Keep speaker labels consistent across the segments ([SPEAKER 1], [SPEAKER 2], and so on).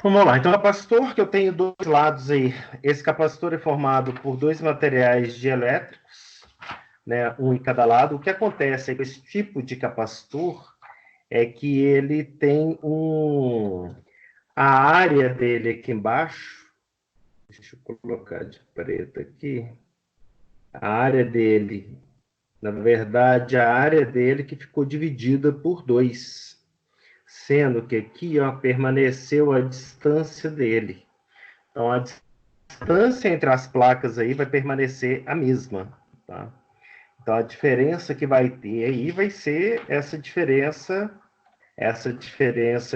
[SPEAKER 1] Vamos lá, então capacitor que eu tenho dois lados aí. Esse capacitor é formado por dois materiais dielétricos, né, um em cada lado. O que acontece com esse tipo de capacitor é que ele tem a área dele aqui embaixo, deixa eu colocar de preto aqui, a área dele, na verdade, a área dele que ficou dividida por dois, sendo que aqui, ó, permaneceu a distância dele. Então, a distância entre as placas aí vai permanecer a mesma, tá? Então, a diferença que vai ter aí vai ser essa diferença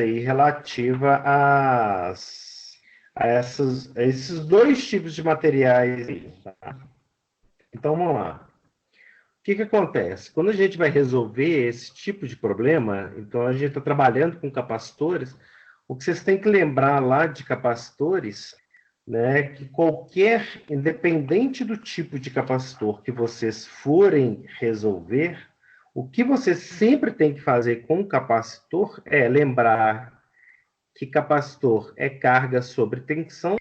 [SPEAKER 1] aí relativa a esses dois tipos de materiais aí, tá? Então, vamos lá. O que que acontece? Quando a gente vai resolver esse tipo de problema, então a gente está trabalhando com capacitores, o que vocês têm que lembrar lá de capacitores, né, que qualquer, independente do tipo de capacitor que vocês forem resolver, o que você sempre tem que fazer com o capacitor é lembrar que capacitor é carga sobre tensão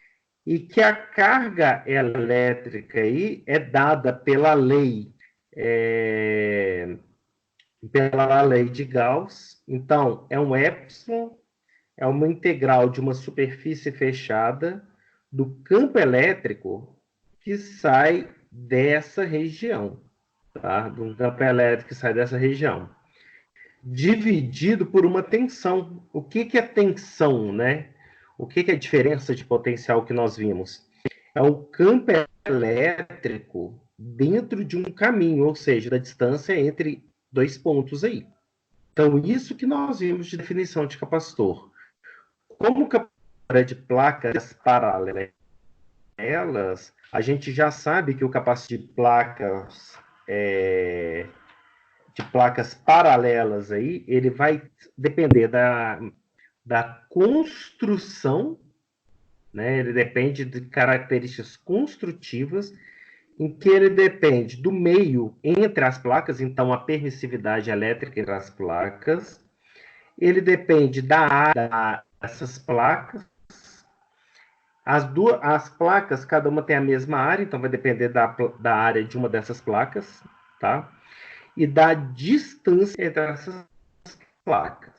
[SPEAKER 1] e que a carga elétrica aí é dada é, pela lei de Gauss. Então, é um epsilon, é uma integral de uma superfície fechada do campo elétrico que sai dessa região, tá? De um campo elétrico que sai dessa região, dividido por uma tensão. O que que é tensão, né? O que que é a diferença de potencial que nós vimos? É o campo elétrico dentro de um caminho, ou seja, da distância entre dois pontos aí. Então, isso que nós vimos de definição de capacitor. Como capacitor de placas paralelas, a gente já sabe que o capacitor de placas paralelas aí, ele vai depender da construção, né? Ele depende de características construtivas, em que ele depende do meio entre as placas, então a permissividade elétrica entre as placas, ele depende da área dessas placas. As placas, cada uma tem a mesma área, então vai depender da área de uma dessas placas, tá? E da distância entre essas placas.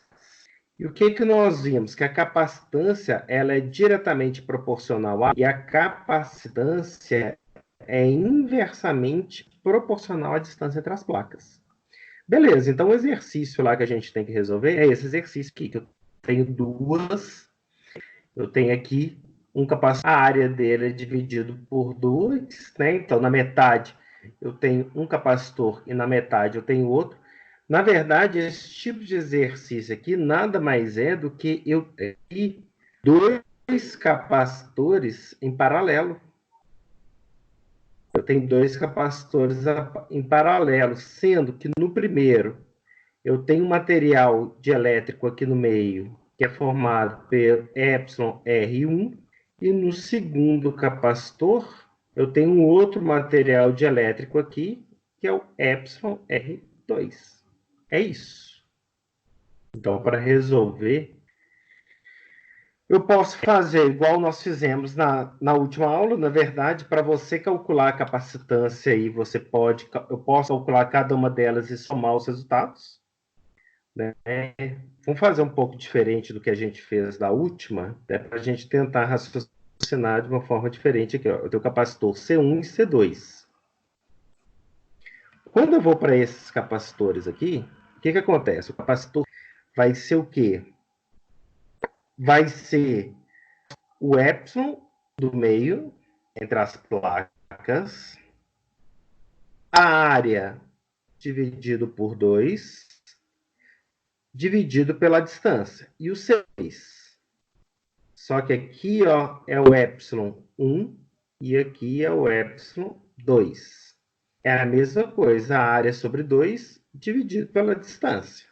[SPEAKER 1] E o que que nós vimos? Que a capacitância ela é diretamente proporcional e a capacitância é inversamente proporcional à distância entre as placas. Beleza, então o exercício lá que a gente tem que resolver é esse exercício aqui, que eu tenho eu tenho aqui um capacitor, a área dele é dividido por 2, né? Então na metade eu tenho um capacitor e na metade eu tenho outro. Na verdade, esse tipo de exercício aqui nada mais é do que eu ter dois capacitores em paralelo. Eu tenho dois capacitores em paralelo, sendo que no primeiro eu tenho um material dielétrico aqui no meio, que é formado pelo εr1, e no segundo capacitor eu tenho um outro material dielétrico aqui, que é o εr2. É isso. Então, para resolver, eu posso fazer igual nós fizemos na última aula. Na verdade, para você calcular a capacitância aí, eu posso calcular cada uma delas e somar os resultados, né? Vamos fazer um pouco diferente do que a gente fez da última, né, para a gente tentar raciocinar de uma forma diferente aqui. Ó. Eu tenho o capacitor C1 e C2. Quando eu vou para esses capacitores aqui, o que que acontece? O capacitor vai ser o quê? Vai ser o epsilon do meio, entre as placas, a área dividido por 2, dividido pela distância. E o C2. Só que aqui ó, é o epsilon 1 e aqui é o epsilon 2. É a mesma coisa, a área sobre 2 dividido pela distância.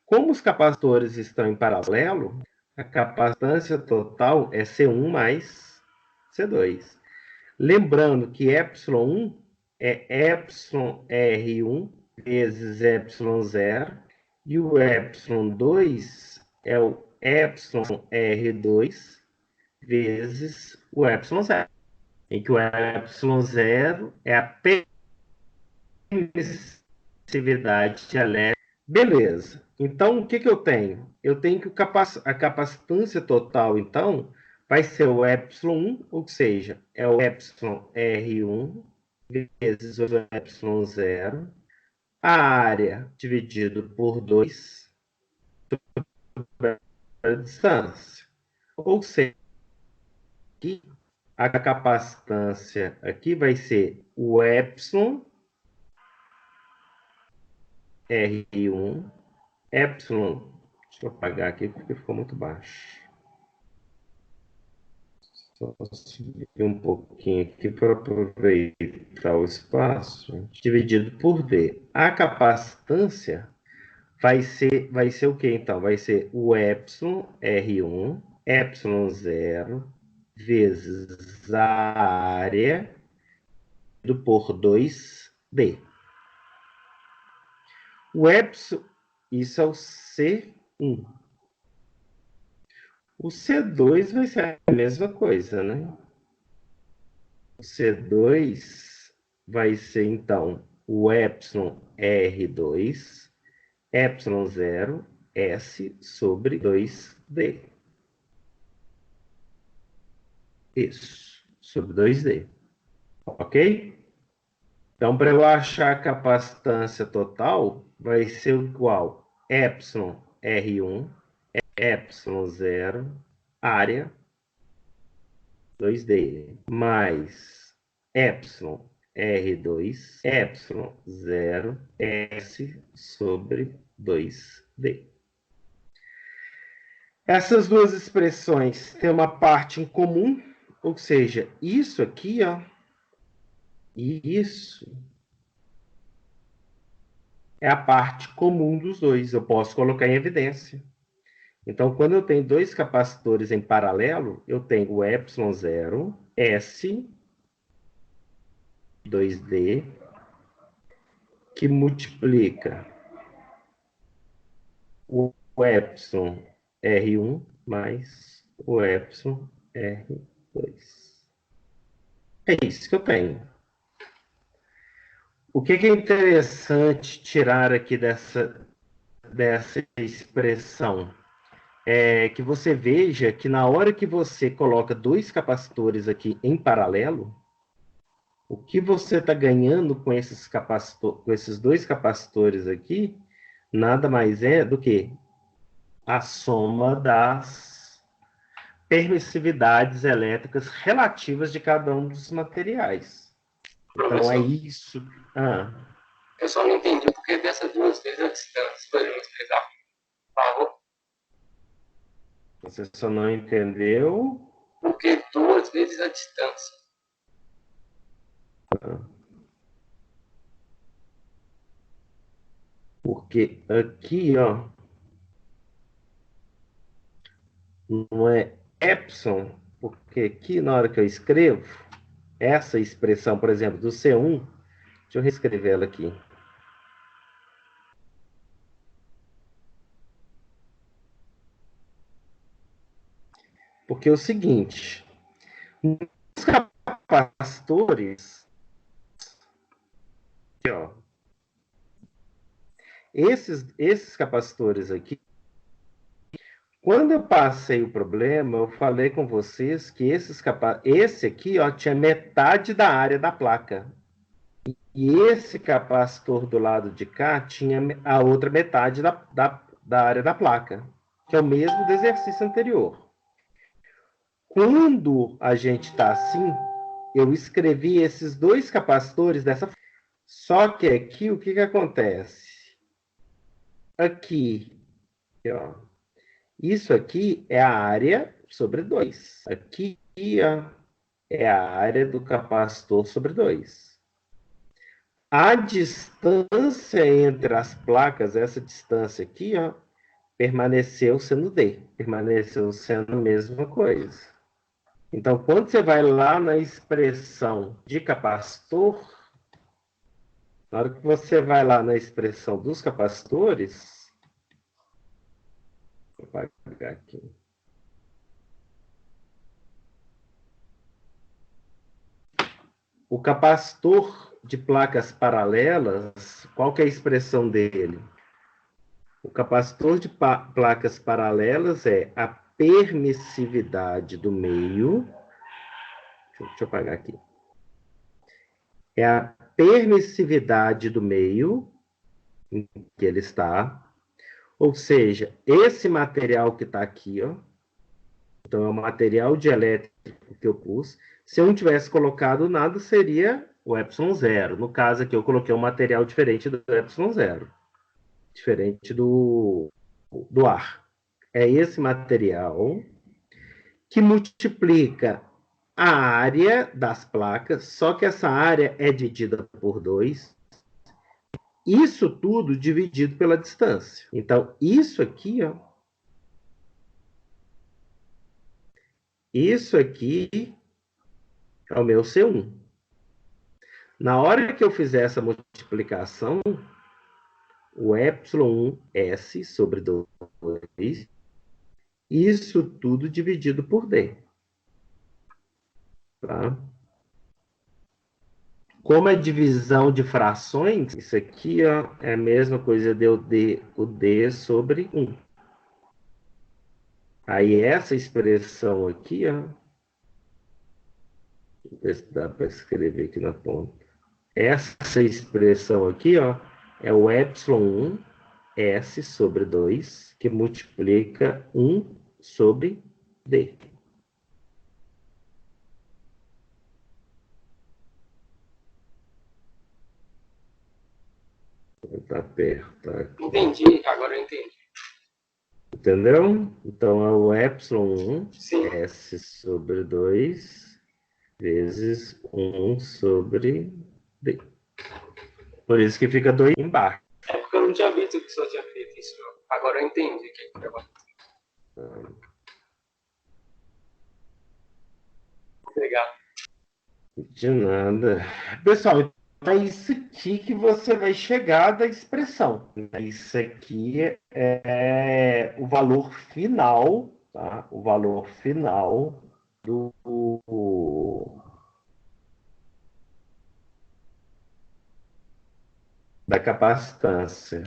[SPEAKER 1] Como os capacitores estão em paralelo, a capacitância total é C1 mais C2. Lembrando que ε1 é epsilon R1 vezes epsilon 0 e o epsilon 2 é o epsilon R2 vezes o epsilon zero, em que o epsilon zero é a permissividade elétrica. Beleza. Então, o que eu tenho? Eu tenho que a capacitância total, então, vai ser o epsilon 1, ou seja, é o epsilon R1 vezes o epsilon zero, a área dividido por 2 a distância. Ou seja, aqui, a capacitância aqui vai ser o epsilon R1, epsilon, deixa eu apagar aqui porque ficou muito baixo. Só subir um pouquinho aqui para aproveitar o espaço, dividido por D. A capacitância vai ser o que então? Vai ser o epsilon R1, epsilon zero, vezes a área do por 2D. O epsilon, isso é o C1. O C2 vai ser a mesma coisa, né? O C2 vai ser, então, o epsilon R2, epsilon zero, S sobre 2D. Isso, sobre 2D. Ok? Então, para eu achar a capacitância total, vai ser igual epsilon R1, epsilon zero, área 2D, mais epsilon R2, epsilon zero, S sobre 2D. Essas duas expressões têm uma parte em comum, ou seja, isso aqui, ó, e isso é a parte comum dos dois. Eu posso colocar em evidência. Então, quando eu tenho dois capacitores em paralelo, eu tenho o epsilon zero, S, 2D, que multiplica o epsilon R1 mais o epsilon R2. É isso que eu tenho. O que é interessante tirar aqui dessa expressão? É que você veja que na hora que você coloca dois capacitores aqui em paralelo, o que você está ganhando com esses dois capacitores aqui, nada mais é do que a soma das permissividades elétricas relativas de cada um dos materiais. Então, é isso.
[SPEAKER 2] Eu só não entendi porque dessas duas vezes a distância. Pode me explicar, por favor?
[SPEAKER 1] Você só não entendeu?
[SPEAKER 2] Porque duas vezes a distância.
[SPEAKER 1] Porque aqui, ó, não é epsilon, porque aqui na hora que eu escrevo, essa expressão, por exemplo, do C1, deixa eu reescrever ela aqui. Porque é o seguinte, os capacitores, aqui, ó, esses capacitores aqui, quando eu passei o problema, eu falei com vocês que esse aqui, ó, tinha metade da área da placa. E esse capacitor do lado de cá tinha a outra metade da área da placa, que é o mesmo do exercício anterior. Quando a gente está assim, eu escrevi esses dois capacitores dessa forma. Só que aqui, o que acontece? Aqui, ó, isso aqui é a área sobre 2. Aqui, ó, é a área do capacitor sobre 2. A distância entre as placas, essa distância aqui, ó, permaneceu sendo D. Permaneceu sendo a mesma coisa. Então, quando você vai lá na expressão de capacitor, na hora que você vai lá na expressão dos capacitores, Vou apagar aqui. O capacitor de placas paralelas, qual que é a expressão dele? O capacitor de placas paralelas é a permissividade do meio. Deixa eu apagar aqui. É a permissividade do meio em que ele está. Ou seja, esse material que está aqui, ó, então é o material dielétrico que eu pus. Se eu não tivesse colocado nada, seria o epsilon zero. No caso aqui, eu coloquei um material diferente do epsilon zero. Diferente do ar. É esse material que multiplica a área das placas, só que essa área é dividida por 2. Isso tudo dividido pela distância. Então, isso aqui, ó, isso aqui é o meu C1. Na hora que eu fizer essa multiplicação, o epsilon 1 S sobre 2, isso tudo dividido por D. Tá? Como é divisão de frações, isso aqui ó, é a mesma coisa de o D sobre 1. Aí essa expressão aqui, ó, ver se dá para escrever aqui na ponta. Essa expressão aqui, ó, é o epsilon 1 S sobre 2, que multiplica 1 sobre D. Vou apertar aqui.
[SPEAKER 2] Entendi, agora eu entendi.
[SPEAKER 1] Entendeu? Então é o epsilon 1
[SPEAKER 2] Sim.
[SPEAKER 1] S sobre 2 vezes 1 sobre D. Por isso que fica 2 embaixo.
[SPEAKER 2] É porque eu não tinha visto que só tinha feito isso. Agora eu entendi o que é que legal.
[SPEAKER 1] De nada. Pessoal, é isso aqui que você vai chegar da expressão. Isso aqui é o valor final, tá? O valor final do da capacitância.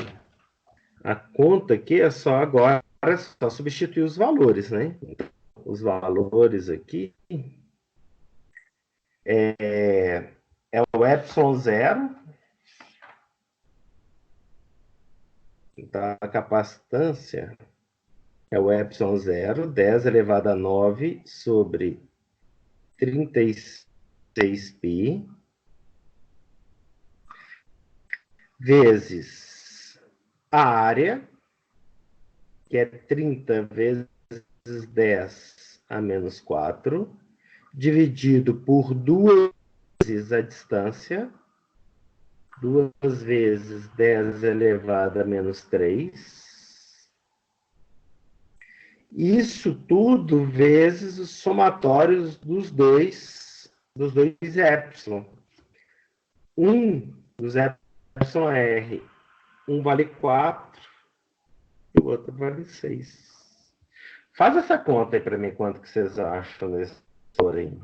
[SPEAKER 1] A conta aqui é só agora, é só substituir os valores, né? Os valores aqui é o epsilon zero, então a capacitância é o epsilon zero, 10 elevado a 9 sobre 36π, vezes a área, que é 30 vezes 10 a menos 4, dividido por 2 vezes a distância, 2 vezes 10 elevado a menos 3. Isso tudo vezes os somatórios dos dois epsilon. Um dos epsilon R, um vale 4 e o outro vale 6. Faz essa conta aí para mim, quanto que vocês acham nesse valor aí.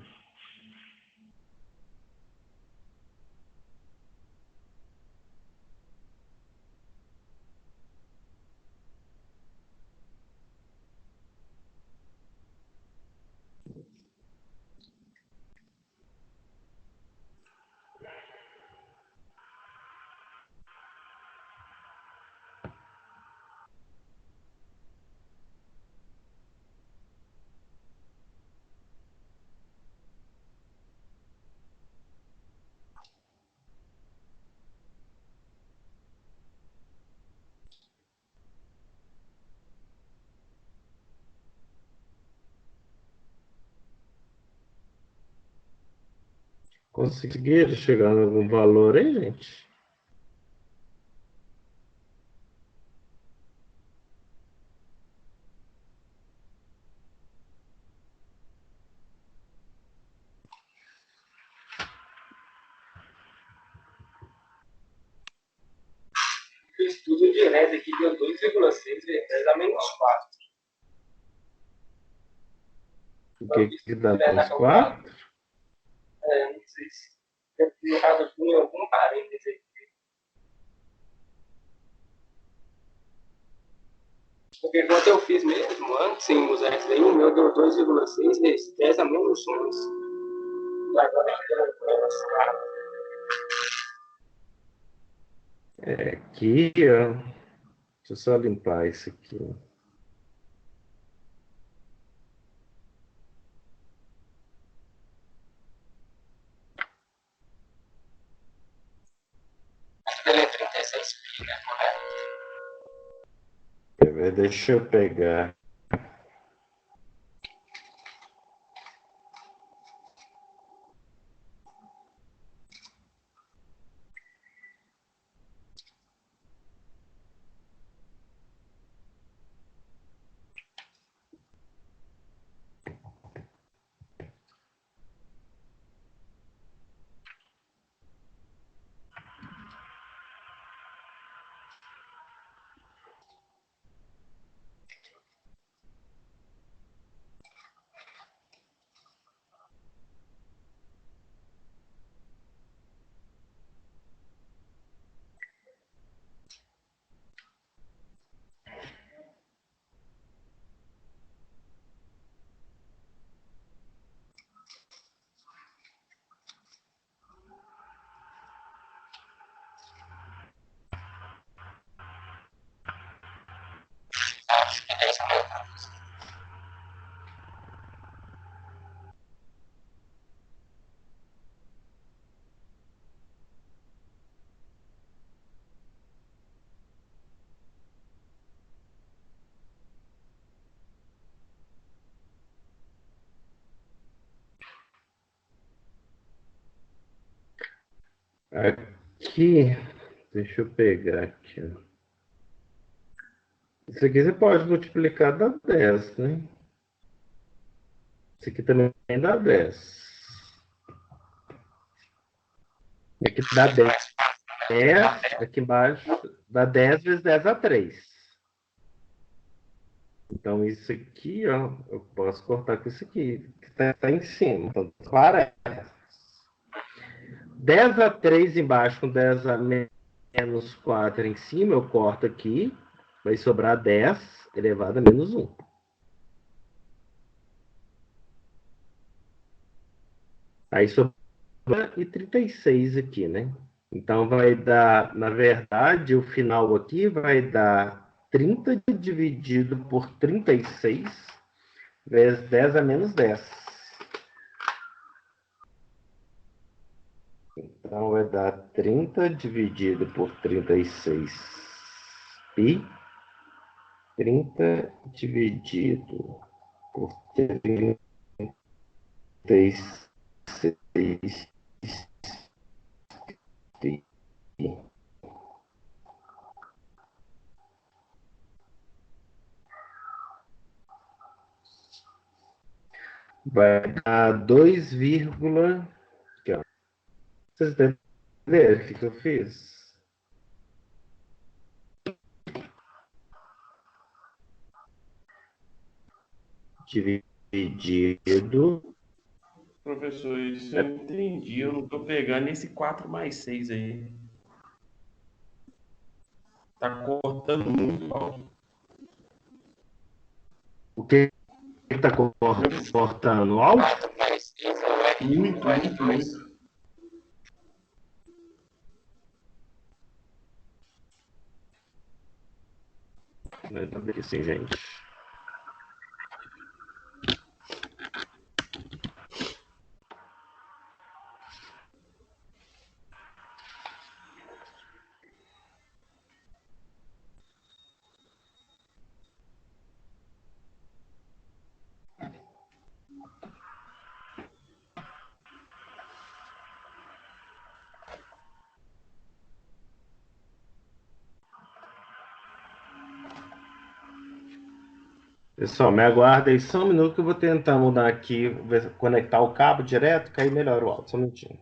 [SPEAKER 1] Conseguiram chegar em algum valor aí, gente?
[SPEAKER 2] O estudo direto aqui deu 2,6 vezes a menos 4.
[SPEAKER 1] O que que dá
[SPEAKER 2] Vai dar
[SPEAKER 1] menos
[SPEAKER 2] calculado.
[SPEAKER 1] 4?
[SPEAKER 2] Não sei se eu fiz errado aqui em algum parêntese. Porque quando eu fiz mesmo, antes, sem usar isso daí, o meu deu 2,6 vezes 10 a menos 11. E agora deu menos 4.
[SPEAKER 1] Aqui, ó. Deixa eu só limpar isso aqui.
[SPEAKER 2] Ele é 36 pi, né? Correto?
[SPEAKER 1] Deixa eu pegar.
[SPEAKER 2] Acho que 10 metros.
[SPEAKER 1] Aqui, deixa eu pegar aqui. Isso aqui você pode multiplicar dá 10, né? Isso aqui também dá 10. Aqui dá 10, aqui embaixo dá 10 vezes 10 dá 3. Então, isso aqui, ó, eu posso cortar com isso aqui, que tá em cima. Então, claro, 10 a 3 embaixo com 10 a menos 4 em cima, eu corto aqui, vai sobrar 10 elevado a menos 1. Aí sobra e 36 aqui, né? Então vai dar, na verdade, o final aqui vai dar 30 dividido por 36 vezes 10 a menos 10. Então vai dar 30 dividido por 36 pi. 30 dividido por 36 pi. Vai dar 2, aqui, ó. Vocês entenderam o que eu fiz? Dividido.
[SPEAKER 3] Professor, isso eu entendi. Eu não tô pegando esse 4 mais 6 aí. Tá cortando muito alto.
[SPEAKER 1] O que está cortando? Alto?
[SPEAKER 2] 4 mais 6 é o R1
[SPEAKER 3] Muito,
[SPEAKER 2] do
[SPEAKER 3] muito,
[SPEAKER 2] R2.
[SPEAKER 3] muito.
[SPEAKER 1] Tá vendo assim, gente? Pessoal, me aguarda aí só um minuto que eu vou tentar mudar aqui, conectar o cabo direto, que aí melhora o áudio. Só um minutinho.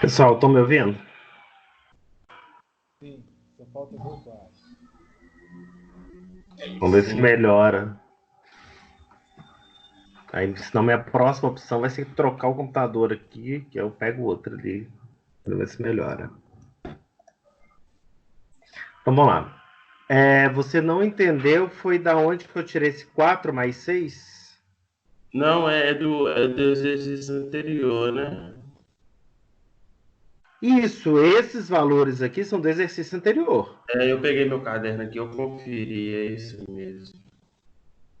[SPEAKER 1] Pessoal, estão me ouvindo?
[SPEAKER 4] Sim, só falta voltar.
[SPEAKER 1] Vamos ver se melhora. Aí, senão minha próxima opção vai ser trocar o computador aqui, que eu pego outro ali. Pra ver se melhora. Então vamos lá. Você não entendeu, foi da onde que eu tirei esse 4 mais 6?
[SPEAKER 3] Não, é do exercício anterior, né?
[SPEAKER 1] Isso, esses valores aqui são do exercício anterior.
[SPEAKER 3] Eu peguei meu caderno aqui, eu conferi, é isso mesmo.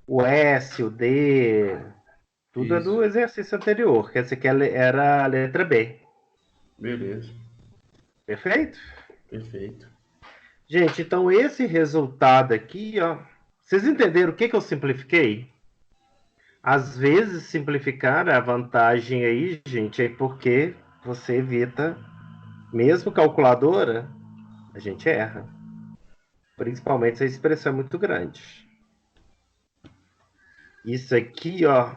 [SPEAKER 1] O S, o D, tudo é do
[SPEAKER 3] Isso,
[SPEAKER 1] exercício anterior. Quer dizer que era a letra B.
[SPEAKER 3] beleza,
[SPEAKER 1] Perfeito?
[SPEAKER 3] perfeito.
[SPEAKER 1] Gente, então esse resultado aqui, ó. Vocês entenderam o que eu simplifiquei? Às vezes, simplificar a vantagem aí, gente, é porque você evita, mesmo calculadora, a gente erra. Principalmente se a expressão é muito grande. Isso aqui, ó,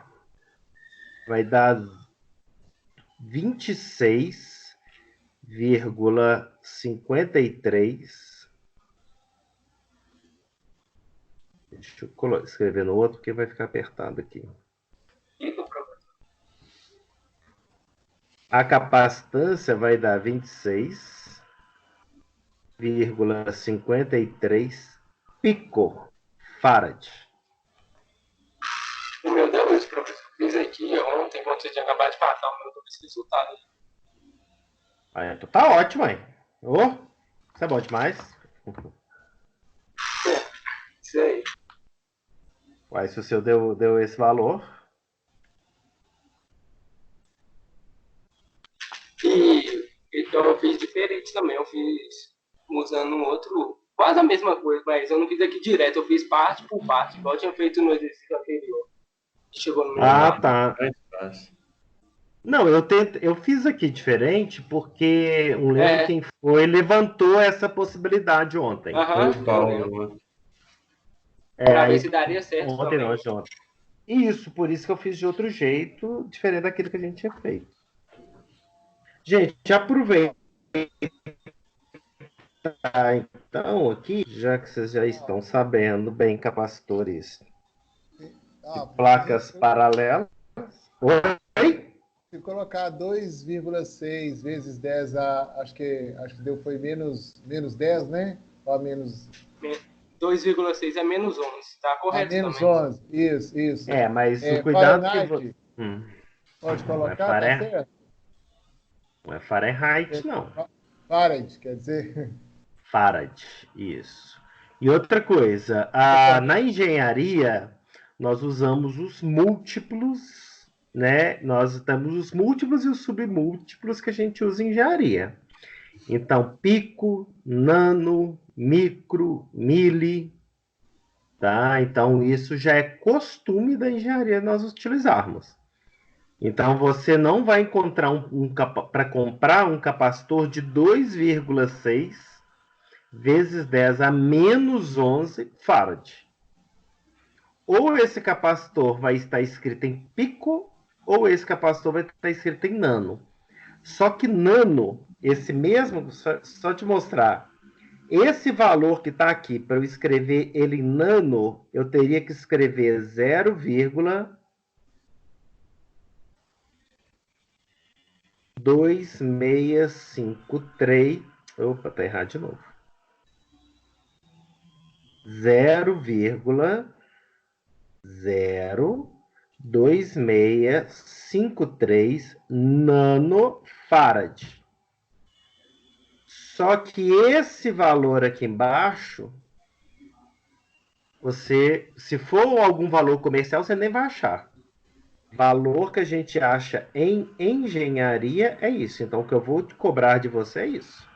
[SPEAKER 1] vai dar 26,53. Deixa eu escrever no outro, porque vai ficar apertado aqui. A capacitância vai dar 26,53 picofarad.
[SPEAKER 2] Meu Deus, professor, eu fiz aqui ontem, quando você tinha acabado de passar o meu resultado.
[SPEAKER 1] Então tá ótimo, hein? Oh, isso é bom demais.
[SPEAKER 2] Isso aí.
[SPEAKER 1] Uai, se o seu deu esse valor.
[SPEAKER 2] E então eu fiz diferente também. Eu fiz usando um outro, quase a mesma coisa, mas eu não fiz aqui direto. Eu fiz parte por parte, igual eu tinha feito no exercício anterior. Chegou no meu
[SPEAKER 1] Tá.
[SPEAKER 3] Mais fácil.
[SPEAKER 1] Não, eu fiz aqui diferente porque não lembro
[SPEAKER 2] É.
[SPEAKER 1] quem foi, levantou essa possibilidade ontem.
[SPEAKER 2] Aham,
[SPEAKER 3] Foi o Paulo.
[SPEAKER 2] pra ver
[SPEAKER 1] Aí,
[SPEAKER 2] se daria certo
[SPEAKER 1] ontem
[SPEAKER 2] também.
[SPEAKER 1] não, de ontem. Isso, por isso que eu fiz de outro jeito, diferente daquilo que a gente tinha feito. Gente, aproveita então aqui, já que vocês já estão sabendo bem capacitores de placas paralelas. Oi?
[SPEAKER 4] Se colocar 2,6 vezes 10, acho que foi menos 10, né? Ou menos...
[SPEAKER 2] 2,6 é menos 11, tá correto
[SPEAKER 4] menos
[SPEAKER 2] também.
[SPEAKER 4] 11, isso.
[SPEAKER 1] Mas o cuidado
[SPEAKER 4] Fahrenheit, pode colocar, tá certo?
[SPEAKER 1] Não é Fahrenheit, não.
[SPEAKER 4] Fahrenheit, quer dizer...
[SPEAKER 1] Farad, isso. E outra coisa, na engenharia, nós usamos os múltiplos, né? Nós temos os múltiplos e os submúltiplos que a gente usa em engenharia. Então, pico, nano, micro, mili, tá? Então, isso já é costume da engenharia nós utilizarmos. Então, você não vai encontrar para comprar um capacitor de 2,6 vezes 10 a menos 11 farad. Ou esse capacitor vai estar escrito em pico, ou esse capacitor vai estar escrito em nano. Só que nano, esse mesmo, só te mostrar, esse valor que está aqui, para eu escrever ele em nano, eu teria que escrever 0,2653. Opa, tá errado de novo. 0,02653 nanofarad. Só que esse valor aqui embaixo, se for algum valor comercial, você nem vai achar. Valor que a gente acha em engenharia é isso. Então, o que eu vou te cobrar de você é isso.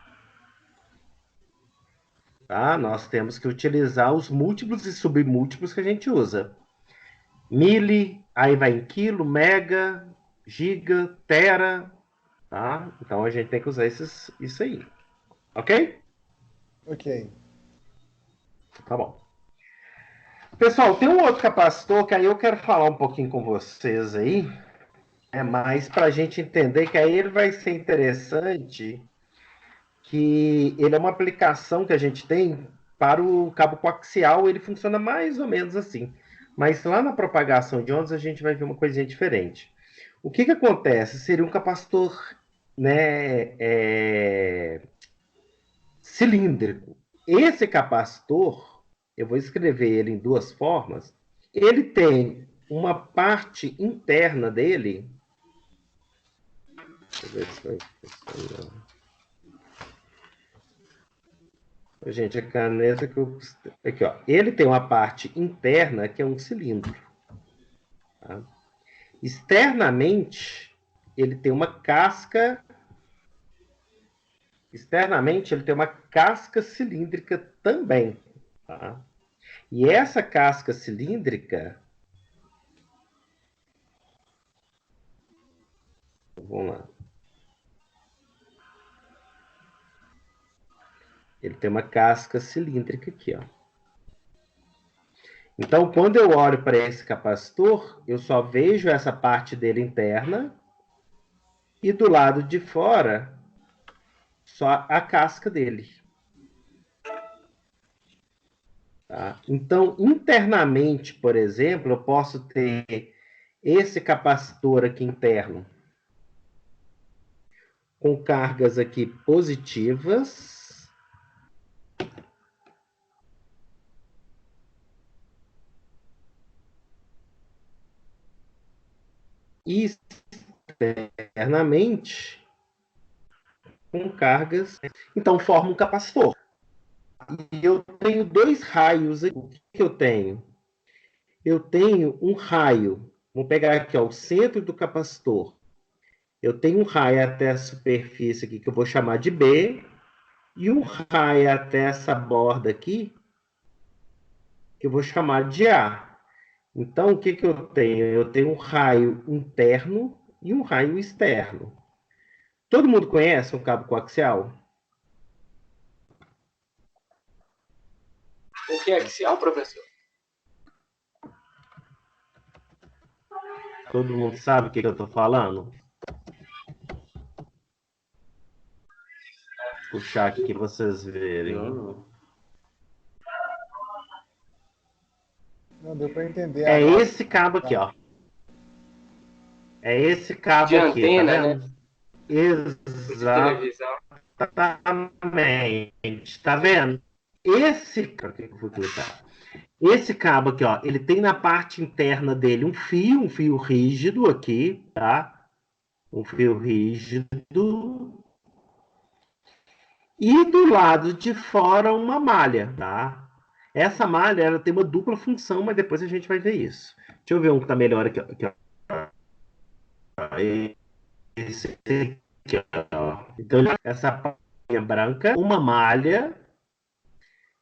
[SPEAKER 1] Tá? Nós temos que utilizar os múltiplos e submúltiplos que a gente usa. Mili, aí vai em quilo, mega, giga, tera, tá? Então a gente tem que usar isso aí. Ok?
[SPEAKER 4] Ok.
[SPEAKER 1] Tá bom. Pessoal, tem um outro capacitor que aí eu quero falar um pouquinho com vocês aí, Mas para a gente entender que aí ele vai ser interessante, que ele é uma aplicação que a gente tem para o cabo coaxial, ele funciona mais ou menos assim. Mas lá na propagação de ondas a gente vai ver uma coisinha diferente. O que acontece? Seria um capacitor, né, cilíndrico. Esse capacitor, eu vou escrever ele em duas formas. Ele tem uma parte interna dele. Deixa eu ver se vai funcionar. Gente, a caneta que eu... Aqui, ó. Ele tem uma parte interna que é um cilindro. Tá? Externamente, ele tem uma casca. Externamente, ele tem uma casca cilíndrica também. Tá? E essa casca cilíndrica. Vamos lá. Ele tem uma casca cilíndrica aqui, ó. Então, quando eu olho para esse capacitor, eu só vejo essa parte dele interna e do lado de fora, só a casca dele. Tá? Então, internamente, por exemplo, eu posso ter esse capacitor aqui interno com cargas aqui positivas e externamente com cargas. Então, forma um capacitor. E eu tenho dois raios aqui. O que eu tenho? Eu tenho um raio. Vou pegar aqui, ó, o centro do capacitor. Eu tenho um raio até a superfície aqui que eu vou chamar de B. E um raio até essa borda aqui que eu vou chamar de A. Então, o que eu tenho? Eu tenho um raio interno e um raio externo. Todo mundo conhece um cabo coaxial?
[SPEAKER 2] O que é axial, professor?
[SPEAKER 1] Todo mundo sabe o que eu estou falando? Vou puxar aqui para vocês verem.
[SPEAKER 4] Não deu para entender
[SPEAKER 1] É
[SPEAKER 4] agora.
[SPEAKER 1] esse cabo aqui, ó. É esse cabo
[SPEAKER 2] De
[SPEAKER 1] aqui,
[SPEAKER 2] antena,
[SPEAKER 1] tá
[SPEAKER 2] né?
[SPEAKER 1] vendo?
[SPEAKER 2] De televisão.
[SPEAKER 1] Exatamente. Tá vendo? Esse... Por que eu vou clicar? Esse cabo aqui, ó, ele tem na parte interna dele um fio rígido aqui, tá? Um fio rígido. E do lado de fora uma malha, tá? Essa malha, ela tem uma dupla função, mas depois a gente vai ver isso. Deixa eu ver um que tá melhor aqui, ó. Esse aqui, ó. Então, essa palha branca, uma malha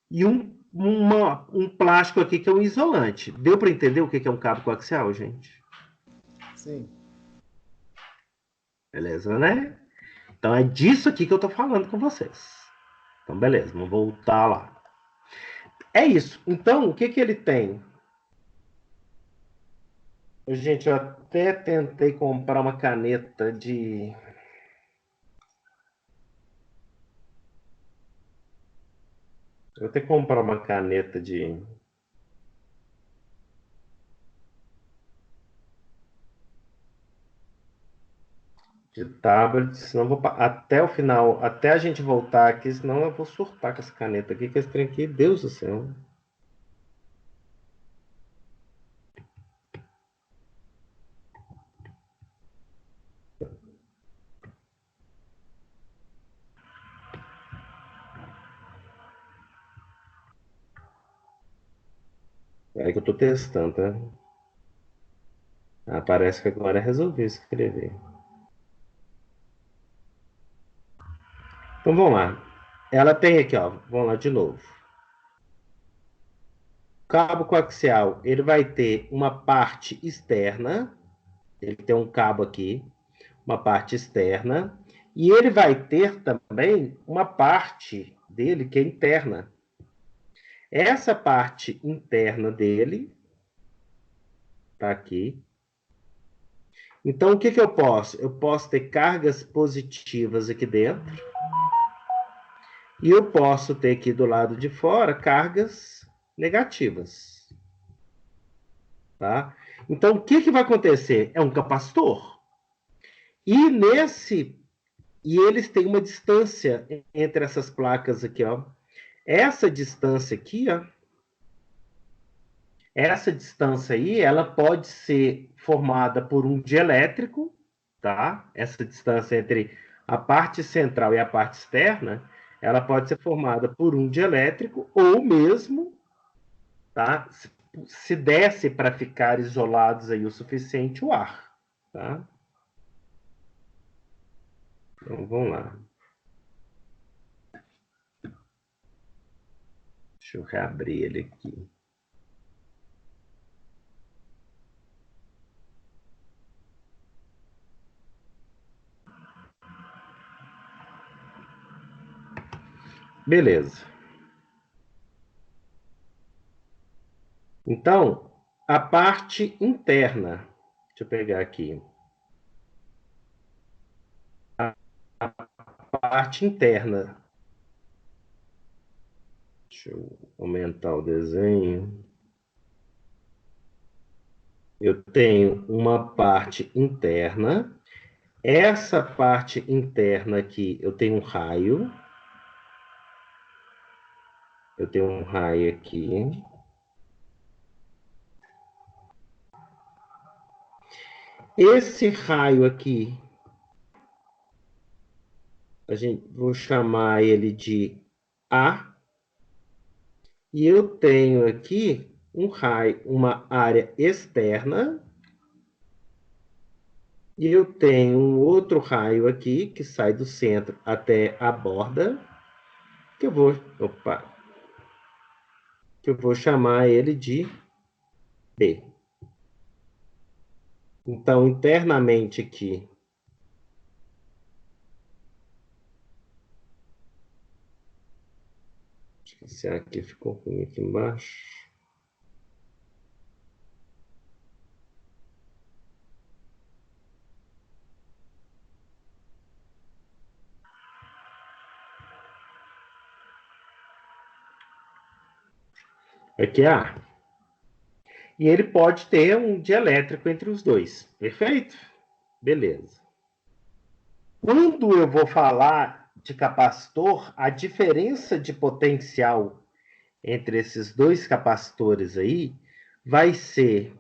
[SPEAKER 1] e um plástico aqui que é um isolante. Deu para entender o que é um cabo coaxial, gente?
[SPEAKER 4] Sim.
[SPEAKER 1] Beleza, né? Então é disso aqui que eu tô falando com vocês. Então, beleza, vamos voltar lá. É isso. Então, o que ele tem? Gente, eu até tentei comprar uma caneta de... Eu vou ter que comprar uma caneta de tablet, senão eu vou até o final, até a gente voltar aqui, senão eu vou surtar com essa caneta aqui, que esse trem aqui, Deus do céu. É que eu tô testando, tá? Ah, parece que agora resolvi escrever. Então vamos lá. Ela tem aqui, ó. Vamos lá de novo. O cabo coaxial, ele vai ter uma parte externa. Ele tem um cabo aqui, uma parte externa. E ele vai ter também uma parte dele que é interna. Essa parte interna dele tá aqui. Então, o que que eu posso? Eu posso ter cargas positivas aqui dentro. E eu posso ter aqui do lado de fora cargas negativas. Tá? Então, o que que vai acontecer? É um capacitor. E eles têm uma distância entre essas placas aqui, ó. Essa distância aqui, ó. Essa distância aí, ela pode ser formada por um dielétrico, tá? Essa distância entre a parte central e a parte externa, ela pode ser formada por um dielétrico ou mesmo, tá? Se desse para ficar isolados aí o suficiente o ar, tá? Então, vamos lá. Deixa eu reabrir ele aqui. Beleza. Então, a parte interna, deixa eu pegar aqui. A parte interna. Deixa eu aumentar o desenho. Eu tenho uma parte interna. Essa parte interna aqui, eu tenho um raio. Eu tenho um raio aqui. Esse raio aqui, vou chamar ele de A. E eu tenho aqui um raio, uma área externa. E eu tenho um outro raio aqui que sai do centro até a borda, que eu vou chamar ele de B. Então, internamente aqui, esse aqui ficou ruim aqui embaixo. Aqui é A. E ele pode ter um dielétrico entre os dois. Perfeito? Beleza. Quando eu vou falar de capacitor, a diferença de potencial entre esses dois capacitores aí vai ser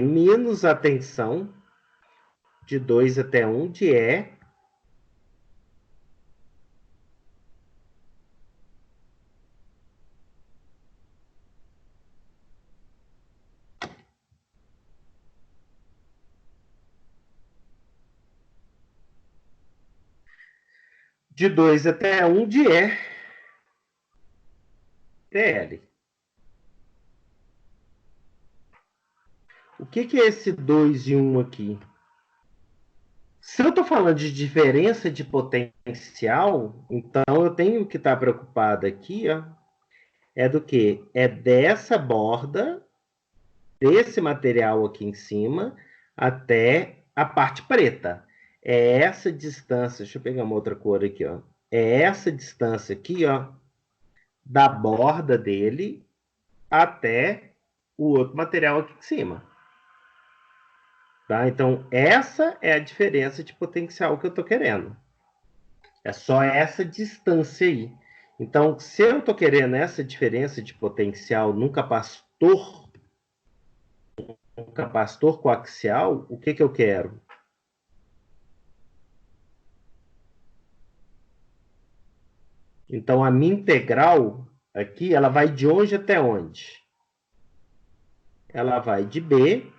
[SPEAKER 1] menos a tensão de 2 até 1 de E de 2 até 1 de E TL. O que que é esse 2 e 1 aqui? Se eu estou falando de diferença de potencial, então eu tenho que estar preocupado aqui, ó, é do que? É dessa borda, desse material aqui em cima, até a parte preta. É essa distância, deixa eu pegar uma outra cor aqui, ó. É essa distância aqui, ó, da borda dele até o outro material aqui em cima. Tá? Então, essa é a diferença de potencial que eu estou querendo. É só essa distância aí. Então, se eu estou querendo essa diferença de potencial num capacitor coaxial, o que que eu quero? Então, a minha integral aqui, ela vai de onde até onde? Ela vai de B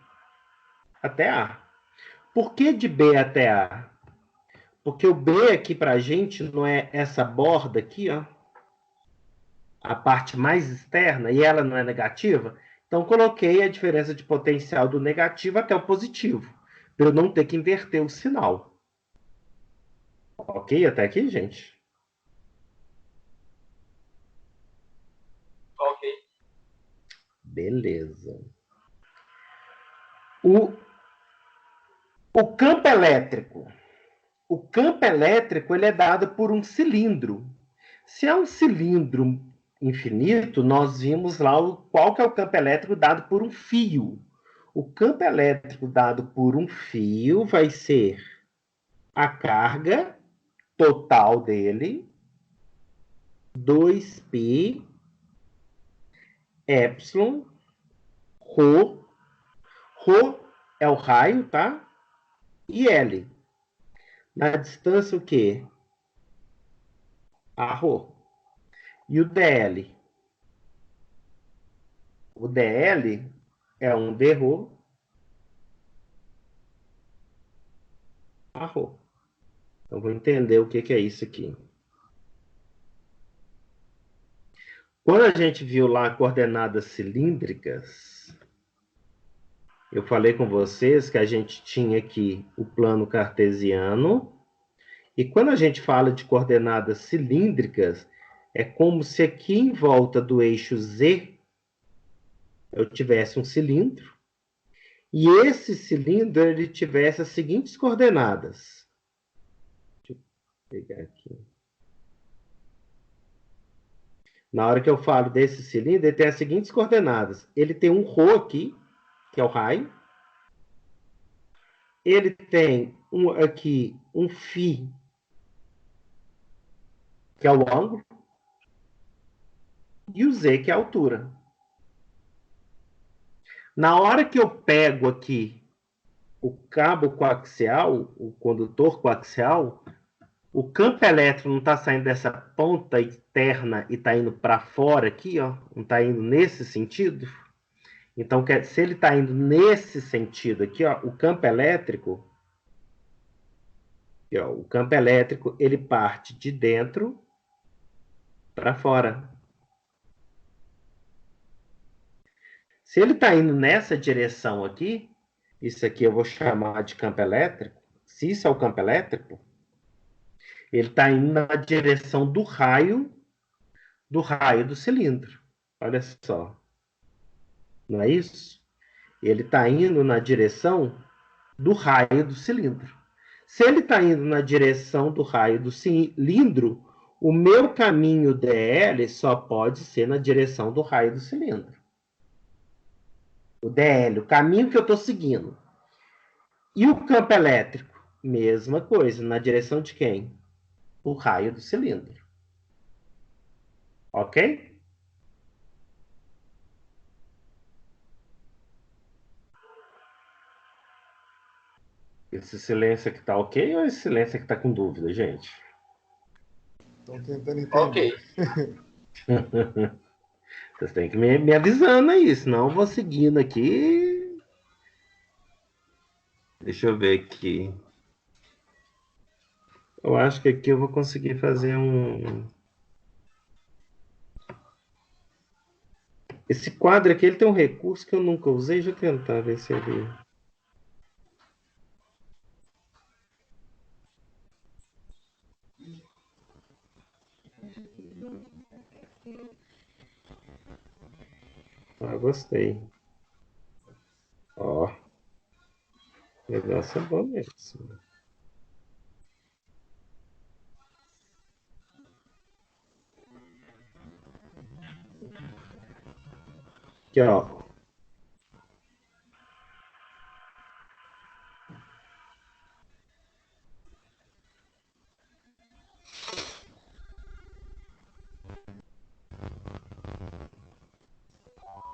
[SPEAKER 1] até A. Por que de B até A? Porque o B aqui para a gente não é essa borda aqui, ó, a parte mais externa, e ela não é negativa. Então, coloquei a diferença de potencial do negativo até o positivo, para eu não ter que inverter o sinal. Ok até aqui, gente? Beleza. O campo elétrico. O campo elétrico ele é dado por um cilindro. Se é um cilindro infinito, nós vimos lá qual que é o campo elétrico dado por um fio. O campo elétrico dado por um fio vai ser a carga total dele, 2π epsilon ρ. Rho é o raio, tá? E L. Na distância, o quê? A Rho. E o DL? O DL é um d Rho a Rho. Então, vou entender o que é isso aqui. Quando a gente viu lá coordenadas cilíndricas, eu falei com vocês que a gente tinha aqui o plano cartesiano. E quando a gente fala de coordenadas cilíndricas, é como se aqui em volta do eixo Z eu tivesse um cilindro. E esse cilindro ele tivesse as seguintes coordenadas. Deixa eu pegar aqui. Na hora que eu falo desse cilindro, ele tem as seguintes coordenadas. Ele tem um ρ aqui, que é o raio. Ele tem aqui um φ, que é o ângulo. E o Z, que é a altura. Na hora que eu pego aqui o cabo coaxial, o condutor coaxial, o campo elétrico não está saindo dessa ponta externa e está indo para fora aqui, ó, não está indo nesse sentido. Então, se ele está indo nesse sentido aqui, ó, o campo elétrico, ele parte de dentro para fora. Se ele está indo nessa direção aqui, isso aqui eu vou chamar de campo elétrico. Se isso é o campo elétrico, ele está indo na direção do raio do cilindro. Olha só. Não é isso? Ele está indo na direção do raio do cilindro. Se ele está indo na direção do raio do cilindro, o meu caminho DL só pode ser na direção do raio do cilindro. O DL, o caminho que eu estou seguindo. E o campo elétrico? Mesma coisa, na direção de quem? O raio do cilindro. Ok? Esse silêncio aqui tá ok ou esse silêncio aqui tá com dúvida, gente?
[SPEAKER 4] Estão tentando entender.
[SPEAKER 2] Ok.
[SPEAKER 1] Vocês têm que me avisando aí, senão eu vou seguindo aqui. Deixa eu ver aqui. Eu acho que aqui eu vou conseguir fazer um... Esse quadro aqui, ele tem um recurso que eu nunca usei. Deixa eu tentar ver se ele... Ah, gostei. Ó. O negócio é bom mesmo. Aqui, ó.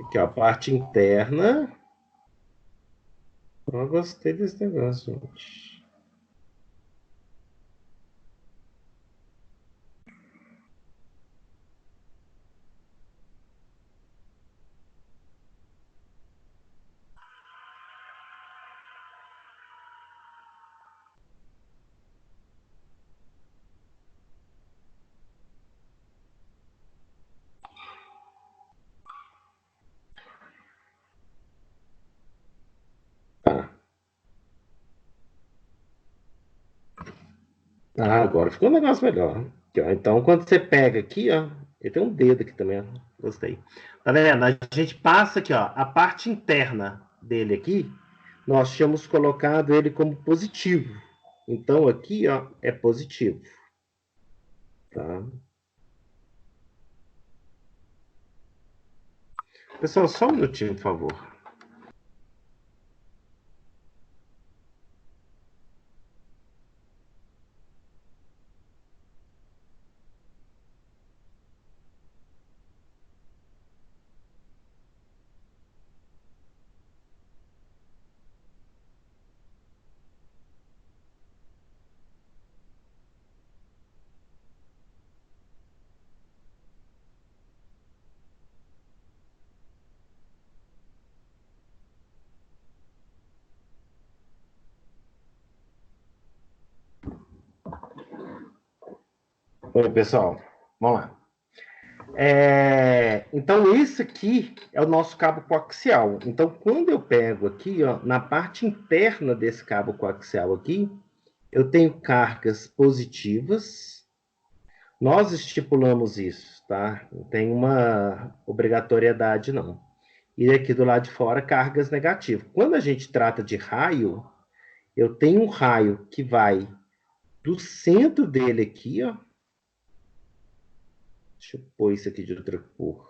[SPEAKER 1] Aqui, ó, a parte interna. Eu gostei desse negócio, gente. Tá. Ah, agora ficou um negócio melhor. Aqui, ó. Então, quando você pega aqui, ó, Ele tem um dedo aqui também, ó. Gostei. Tá vendo? A gente passa aqui, ó, a parte interna dele aqui, nós tínhamos colocado ele como positivo. Então, aqui, ó, é positivo. Tá? Pessoal, só um minutinho, por favor. Oi, pessoal. Vamos lá. Então, esse aqui é o nosso cabo coaxial. Então, quando eu pego aqui, ó, na parte interna desse cabo coaxial aqui, eu tenho cargas positivas. Nós estipulamos isso, tá? Não tem uma obrigatoriedade, não. E aqui do lado de fora, cargas negativas. Quando a gente trata de raio, eu tenho um raio que vai do centro dele aqui, ó. Deixa eu pôr isso aqui de outra cor.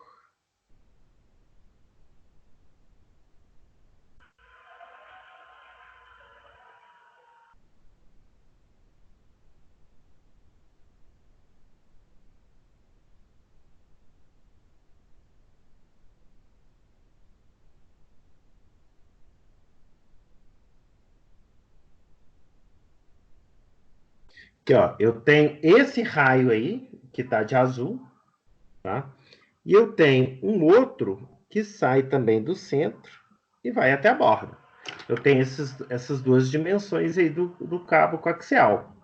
[SPEAKER 1] Aqui, ó, eu tenho esse raio aí, que está de azul, tá? E eu tenho um outro que sai também do centro e vai até a borda. Eu tenho essas duas dimensões aí do cabo coaxial.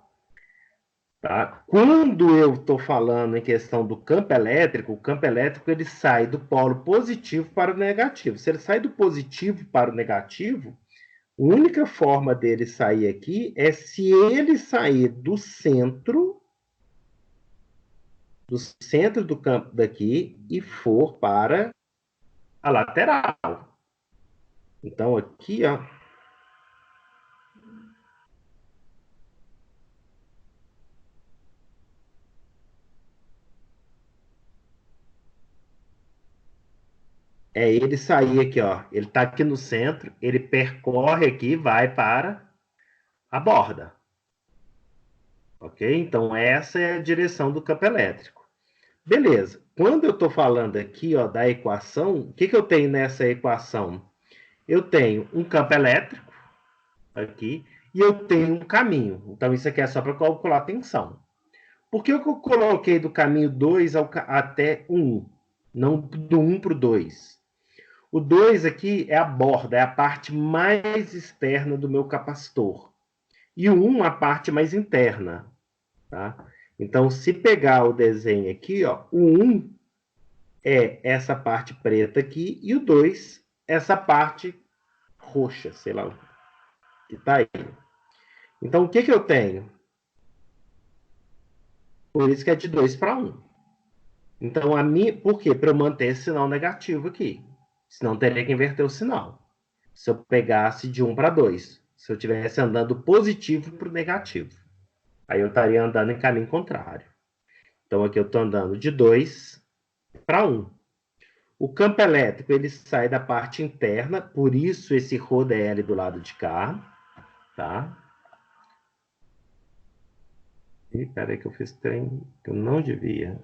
[SPEAKER 1] Tá? Quando eu estou falando em questão do campo elétrico, o campo elétrico ele sai do polo positivo para o negativo. Se ele sai do positivo para o negativo, a única forma dele sair aqui é se ele sair do centro do campo daqui e for para a lateral. Então, aqui, ó. É ele sair aqui, ó. Ele está aqui no centro, ele percorre aqui e vai para a borda. Ok? Então, essa é a direção do campo elétrico. Beleza. Quando eu estou falando aqui, ó, da equação, o que eu tenho nessa equação? Eu tenho um campo elétrico aqui e eu tenho um caminho. Então, isso aqui é só para calcular a tensão. Por que eu coloquei do caminho 2 até 1? Não do 1 para o 2. O 2 aqui é a borda, é a parte mais externa do meu capacitor. E o 1, a parte mais interna. Tá? Então, se pegar o desenho aqui, ó, o 1 é essa parte preta aqui e o 2, essa parte roxa, sei lá, que está aí. Então, o que eu tenho? Por isso que é de 2 para 1. Então, por quê? Para eu manter esse sinal negativo aqui. Senão, teria que inverter o sinal. Se eu pegasse de 1 para 2. Se eu estivesse andando positivo para o negativo. Aí eu estaria andando em caminho contrário. Então, aqui eu estou andando de 2 para 1. O campo elétrico ele sai da parte interna, por isso esse ρdl do lado de cá. Tá? E peraí que eu fiz trem que eu não devia.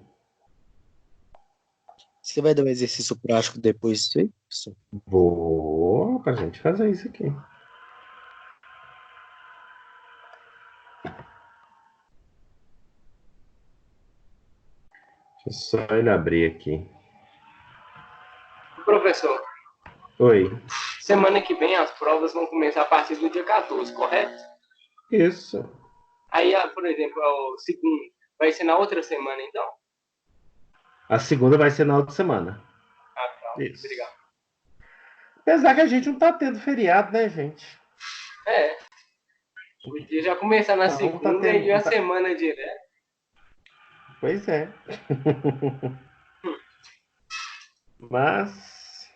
[SPEAKER 5] Você vai dar um exercício prático depois disso aí, professor?
[SPEAKER 1] Vou para a gente fazer isso aqui. Deixa eu só ele abrir aqui.
[SPEAKER 2] Professor,
[SPEAKER 1] Oi.
[SPEAKER 2] semana que vem as provas vão começar a partir do dia 14, correto?
[SPEAKER 1] Isso.
[SPEAKER 2] Aí, por exemplo, o segundo vai ser na outra semana, então?
[SPEAKER 1] A segunda vai ser na outra semana.
[SPEAKER 2] Ah, tá.
[SPEAKER 1] Isso.
[SPEAKER 2] Obrigado.
[SPEAKER 1] Apesar que a gente não tá tendo feriado, né, gente?
[SPEAKER 2] É. Podia já começar na segunda e a semana direto.
[SPEAKER 1] Pois é. Mas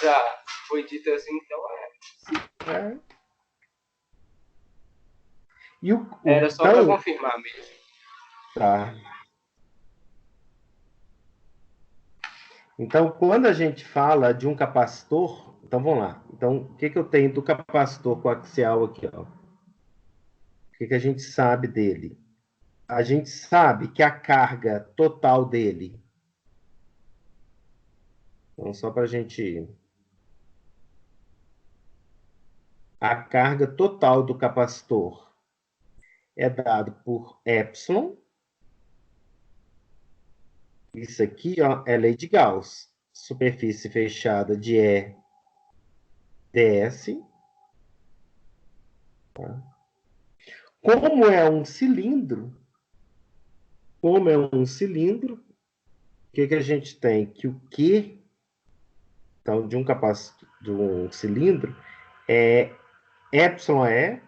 [SPEAKER 2] Já foi dito assim, então
[SPEAKER 1] é. E
[SPEAKER 2] era só para
[SPEAKER 1] então,
[SPEAKER 2] confirmar mesmo.
[SPEAKER 1] tá. Então, quando a gente fala de um capacitor, então vamos lá. Então, o que eu tenho do capacitor coaxial aqui, ó? O que a gente sabe dele? A gente sabe que a carga total dele, então só para a gente, a carga total do capacitor é dado por epsilon. Isso aqui, ó, é lei de Gauss. Superfície fechada de E ds. Tá? Como é um cilindro, o que a gente tem? Que o Q, então, de um capacitor, de um cilindro, é epsilon E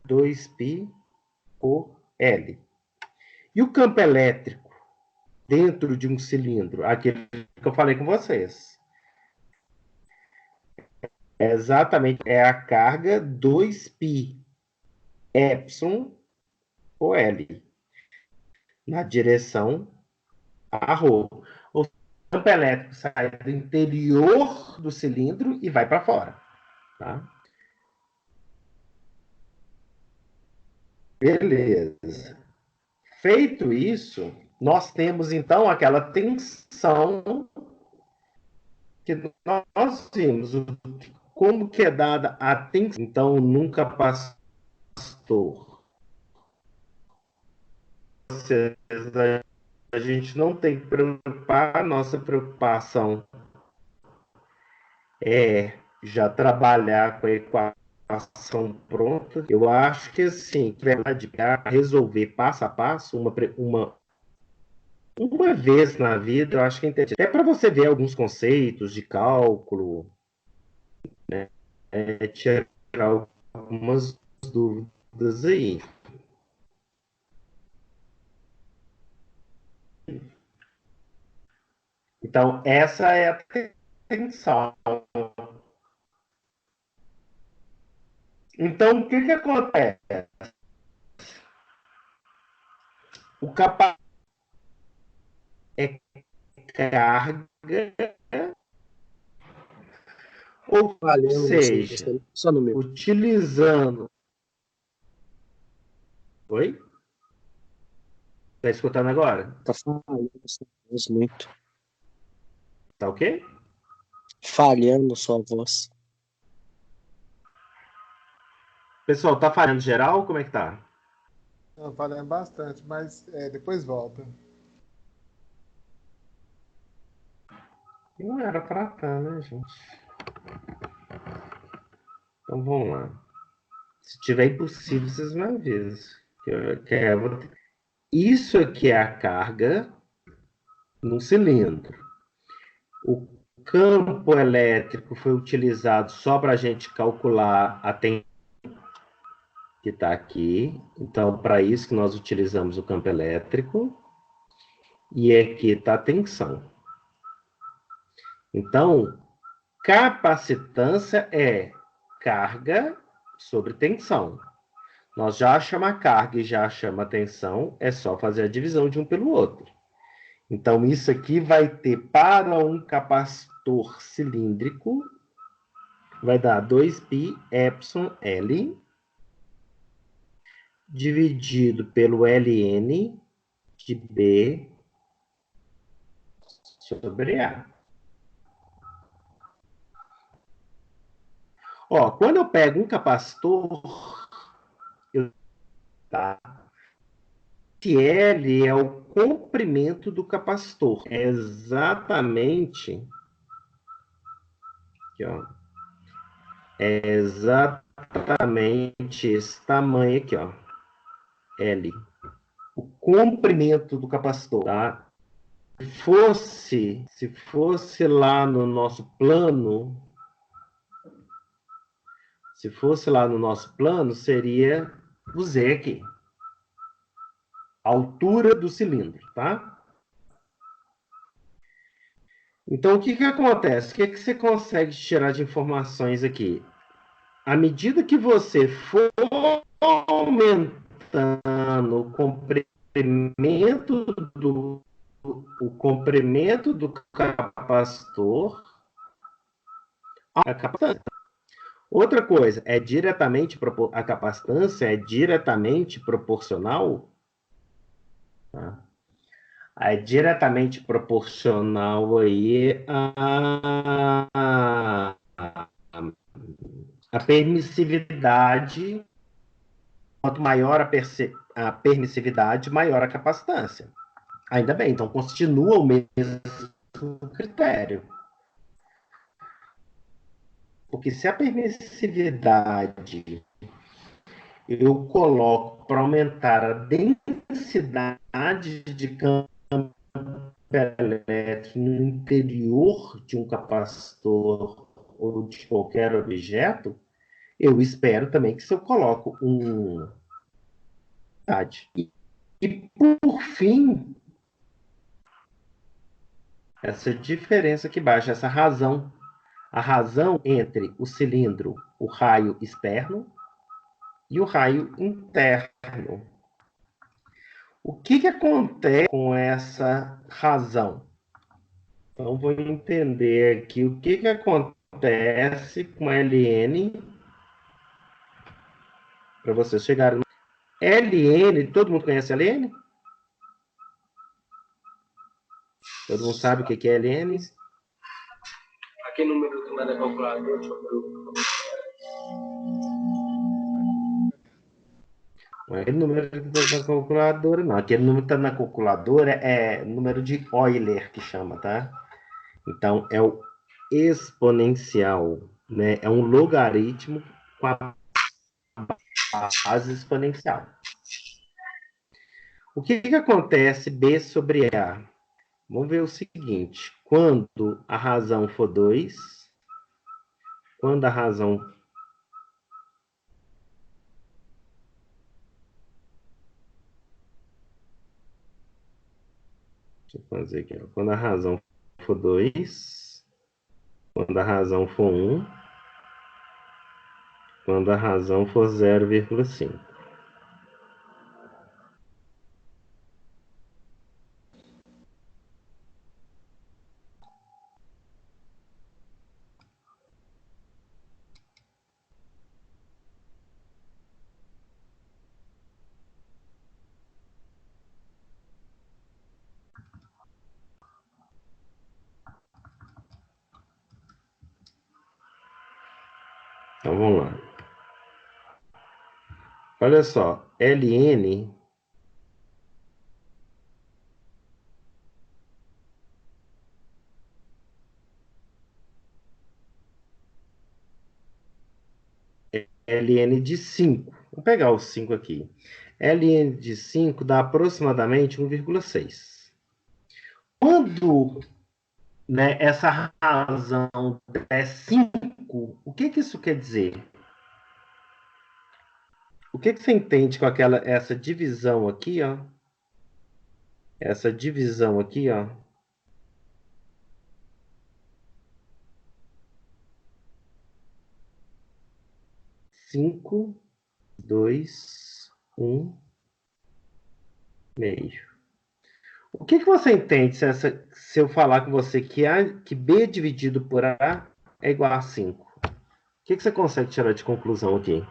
[SPEAKER 1] 2π por L. E o campo elétrico dentro de um cilindro, aquele que eu falei com vocês, é exatamente a carga 2π epsilon por L na direção a ρ. O campo elétrico sai do interior do cilindro e vai para fora. Tá? Beleza. Feito isso, nós temos então aquela tensão que nós vimos. Como que é dada a tensão, então, num capacitor? A gente não tem que preocupar, a nossa preocupação é já trabalhar com a equação pronta. Eu acho que, assim, para resolver passo a passo, uma vez na vida, eu acho que é interessante. Até para você ver alguns conceitos de cálculo, né? Tirar algumas dúvidas aí. Então, essa é a tensão. Então, o que acontece? O capaz é carga, ou
[SPEAKER 5] Falhando,
[SPEAKER 1] seja,
[SPEAKER 5] só no meu.
[SPEAKER 1] utilizando. Oi? Tá escutando agora?
[SPEAKER 5] Tá falhando sua voz muito.
[SPEAKER 1] Tá o quê?
[SPEAKER 5] Falhando sua voz.
[SPEAKER 1] Pessoal, tá falhando geral? Como é que tá?
[SPEAKER 4] Não, falando bastante, mas depois volta.
[SPEAKER 1] Não era pra estar, né, gente? Então vamos lá. Se tiver impossível, vocês me avisam. Isso aqui é a carga no cilindro. O campo elétrico foi utilizado só para a gente calcular a tensão que está aqui. Então, para isso que nós utilizamos o campo elétrico. E aqui está a tensão. Então, capacitância é carga sobre tensão. Nós já achamos a carga e já achamos a tensão, é só fazer a divisão de um pelo outro. Então, isso aqui vai ter para um capacitor cilíndrico, vai dar 2π epsilon L dividido pelo Ln de B sobre A. Ó, quando eu pego um capacitor, tá? L é o comprimento do capacitor. É exatamente aqui, ó. É exatamente esse tamanho aqui, ó. L. O comprimento do capacitor, tá? Se fosse lá no nosso plano, seria o Z aqui. A altura do cilindro, tá? Então, o que que acontece? O que que você consegue tirar de informações aqui? À medida que você for aumentando o comprimento do capacitor, a capacitância. Outra coisa, a capacitância é diretamente proporcional, tá? É diretamente proporcional aí a permissividade. Quanto maior a permissividade, maior a capacitância. Ainda bem, então continua o mesmo critério. Porque se a permissividade eu coloco para aumentar a densidade de campo elétrico no interior de um capacitor ou de qualquer objeto, eu espero também que se eu coloco e por fim, essa diferença aqui embaixo, essa razão, a razão entre o cilindro, o raio externo e o raio interno. O que que acontece com essa razão? Então, vou entender aqui o que que acontece com a LN para vocês chegarem no LN. Todo mundo conhece a LN? Todo mundo sabe o que que é LN?
[SPEAKER 2] Aquele número que manda calculador, deixa eu ver.
[SPEAKER 1] Não é aquele número que está na calculadora, não. Aquele número que está na calculadora é número de Euler, que chama, tá? Então, é o exponencial, né? É um logaritmo com a base exponencial. O que que acontece B sobre A? Vamos ver o seguinte. Quando a razão for 2, quando a razão... Deixa eu fazer aqui. Ó. Quando a razão for 2, quando a razão for 1, quando a razão for 0,5. Então, vamos lá. Olha só, Ln Ln de 5. Vou pegar o 5 aqui. Ln de 5 dá aproximadamente 1,6. Quando, né, essa razão é 5, o que que isso quer dizer? O que que você entende com essa divisão aqui, ó? Essa divisão aqui, ó. 5, 2, 1, meio. O que que você entende se eu falar com você que B dividido por A é igual a 5? O que que você consegue tirar de conclusão aqui?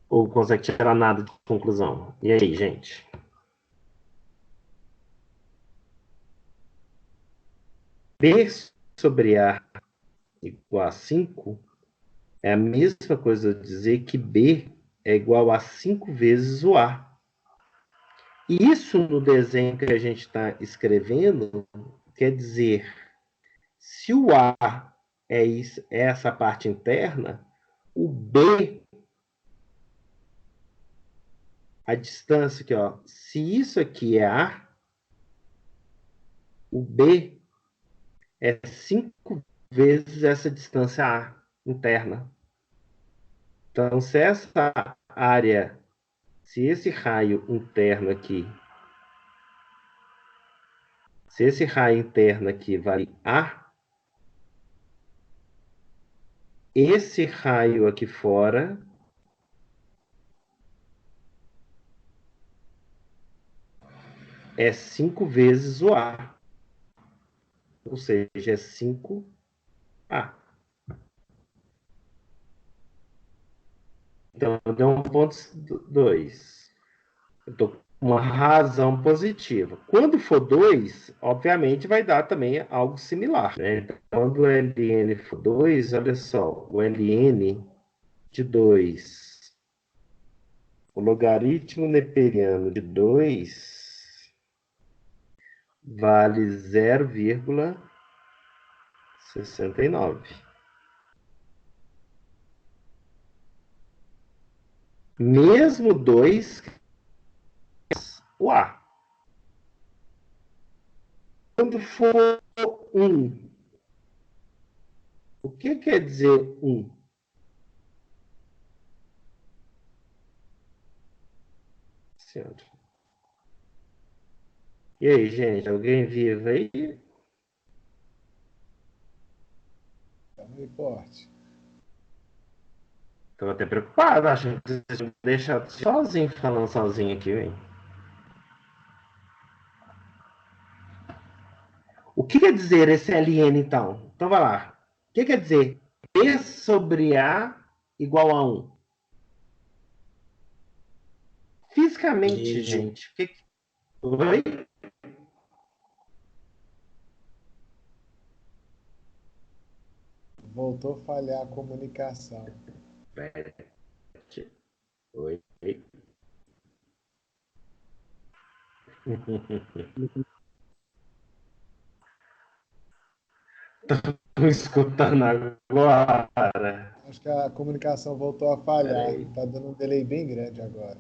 [SPEAKER 1] Ou consegue tirar nada de conclusão? E aí, gente? B sobre A igual a 5 é a mesma coisa de dizer que B é igual a 5 vezes o A. E isso no desenho que a gente está escrevendo quer dizer, se o A é essa parte interna, o B, a distância aqui, ó, se isso aqui é A, o B é 5 vezes essa distância A interna. Então, se essa área, se esse raio interno aqui, se esse raio interno aqui vale A, esse raio aqui fora é 5 vezes o A. Ou seja, é 5A. Então, deu 1,2. Eu estou com uma razão positiva. Quando for 2, obviamente vai dar também algo similar, né? Então, quando o ln for 2, olha só, o ln de 2, o logaritmo neperiano de 2 vale 0,69. Mesmo 2, o A. Quando for 1, o que quer dizer 1? Certo. E aí, gente, alguém vivo aí?
[SPEAKER 4] Tá no reporte.
[SPEAKER 1] Tô até preocupado, achando que vocês vão me deixar sozinho, falando sozinho aqui, hein? O que quer dizer esse ln, então? Então, vai lá. O que quer dizer B sobre A igual a 1? Fisicamente, gente, o que... Oi?
[SPEAKER 4] Voltou a falhar a comunicação.
[SPEAKER 1] Oi. Tô escutando agora.
[SPEAKER 4] Acho que a comunicação voltou a falhar.
[SPEAKER 1] Peraí.
[SPEAKER 4] Tá dando um delay bem grande agora.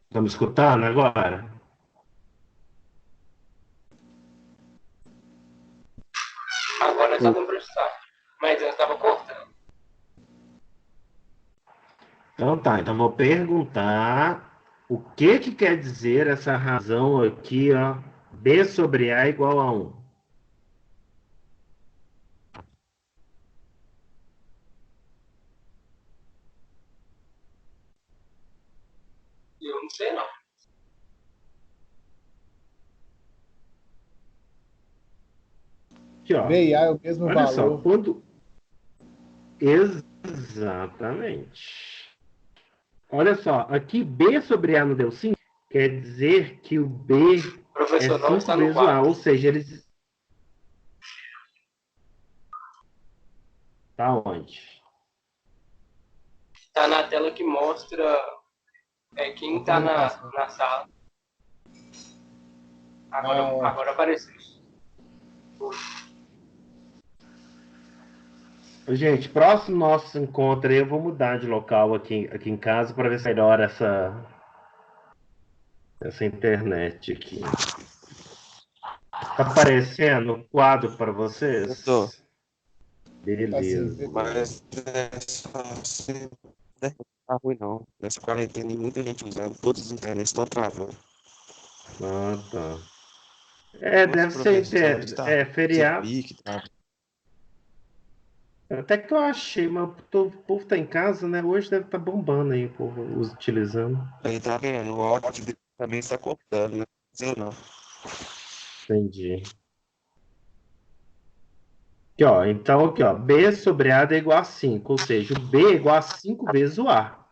[SPEAKER 1] Estão me escutando agora?
[SPEAKER 2] Agora tá dando pra escutar. Mas antes tava cortando.
[SPEAKER 1] Então tá, então vou perguntar o que que quer dizer essa razão aqui, ó, B sobre A igual a 1.
[SPEAKER 2] Eu não sei não.
[SPEAKER 1] Aqui, ó,
[SPEAKER 4] B e A é o mesmo
[SPEAKER 1] olha só,
[SPEAKER 4] valor.
[SPEAKER 1] quando... Exatamente. Olha só, aqui B sobre A não deu 5, quer dizer que o B
[SPEAKER 2] O professor
[SPEAKER 1] é
[SPEAKER 2] não
[SPEAKER 1] 5
[SPEAKER 2] está no
[SPEAKER 1] vezes o A,
[SPEAKER 2] quadro.
[SPEAKER 1] ou seja, eles... Tá onde?
[SPEAKER 2] Tá na tela que mostra quem tá na sala. Agora apareceu.
[SPEAKER 1] Gente, próximo nosso encontro aí, eu vou mudar de local aqui em casa para ver se melhora essa internet aqui. Tá aparecendo o quadro para vocês?
[SPEAKER 5] Tô.
[SPEAKER 1] Beleza.
[SPEAKER 5] Mas é só assim, né? Não tá ruim não. Nessa quarentena tem muita gente usando, todos os internets estão travando.
[SPEAKER 1] Ah, tá. É,
[SPEAKER 5] Os
[SPEAKER 1] deve
[SPEAKER 5] professores
[SPEAKER 1] ser
[SPEAKER 5] tá
[SPEAKER 1] feriado.
[SPEAKER 5] pique, tá?
[SPEAKER 1] Até que eu achei, mas o povo tá em casa, né? Hoje deve estar bombando aí o povo utilizando.
[SPEAKER 5] Aí tá vendo, o áudio dele também está cortando, né? Eu não.
[SPEAKER 1] Entendi. Aqui, ó. Então, aqui, ó. B sobre A é igual a 5. Ou seja, o B é igual a 5 vezes o A.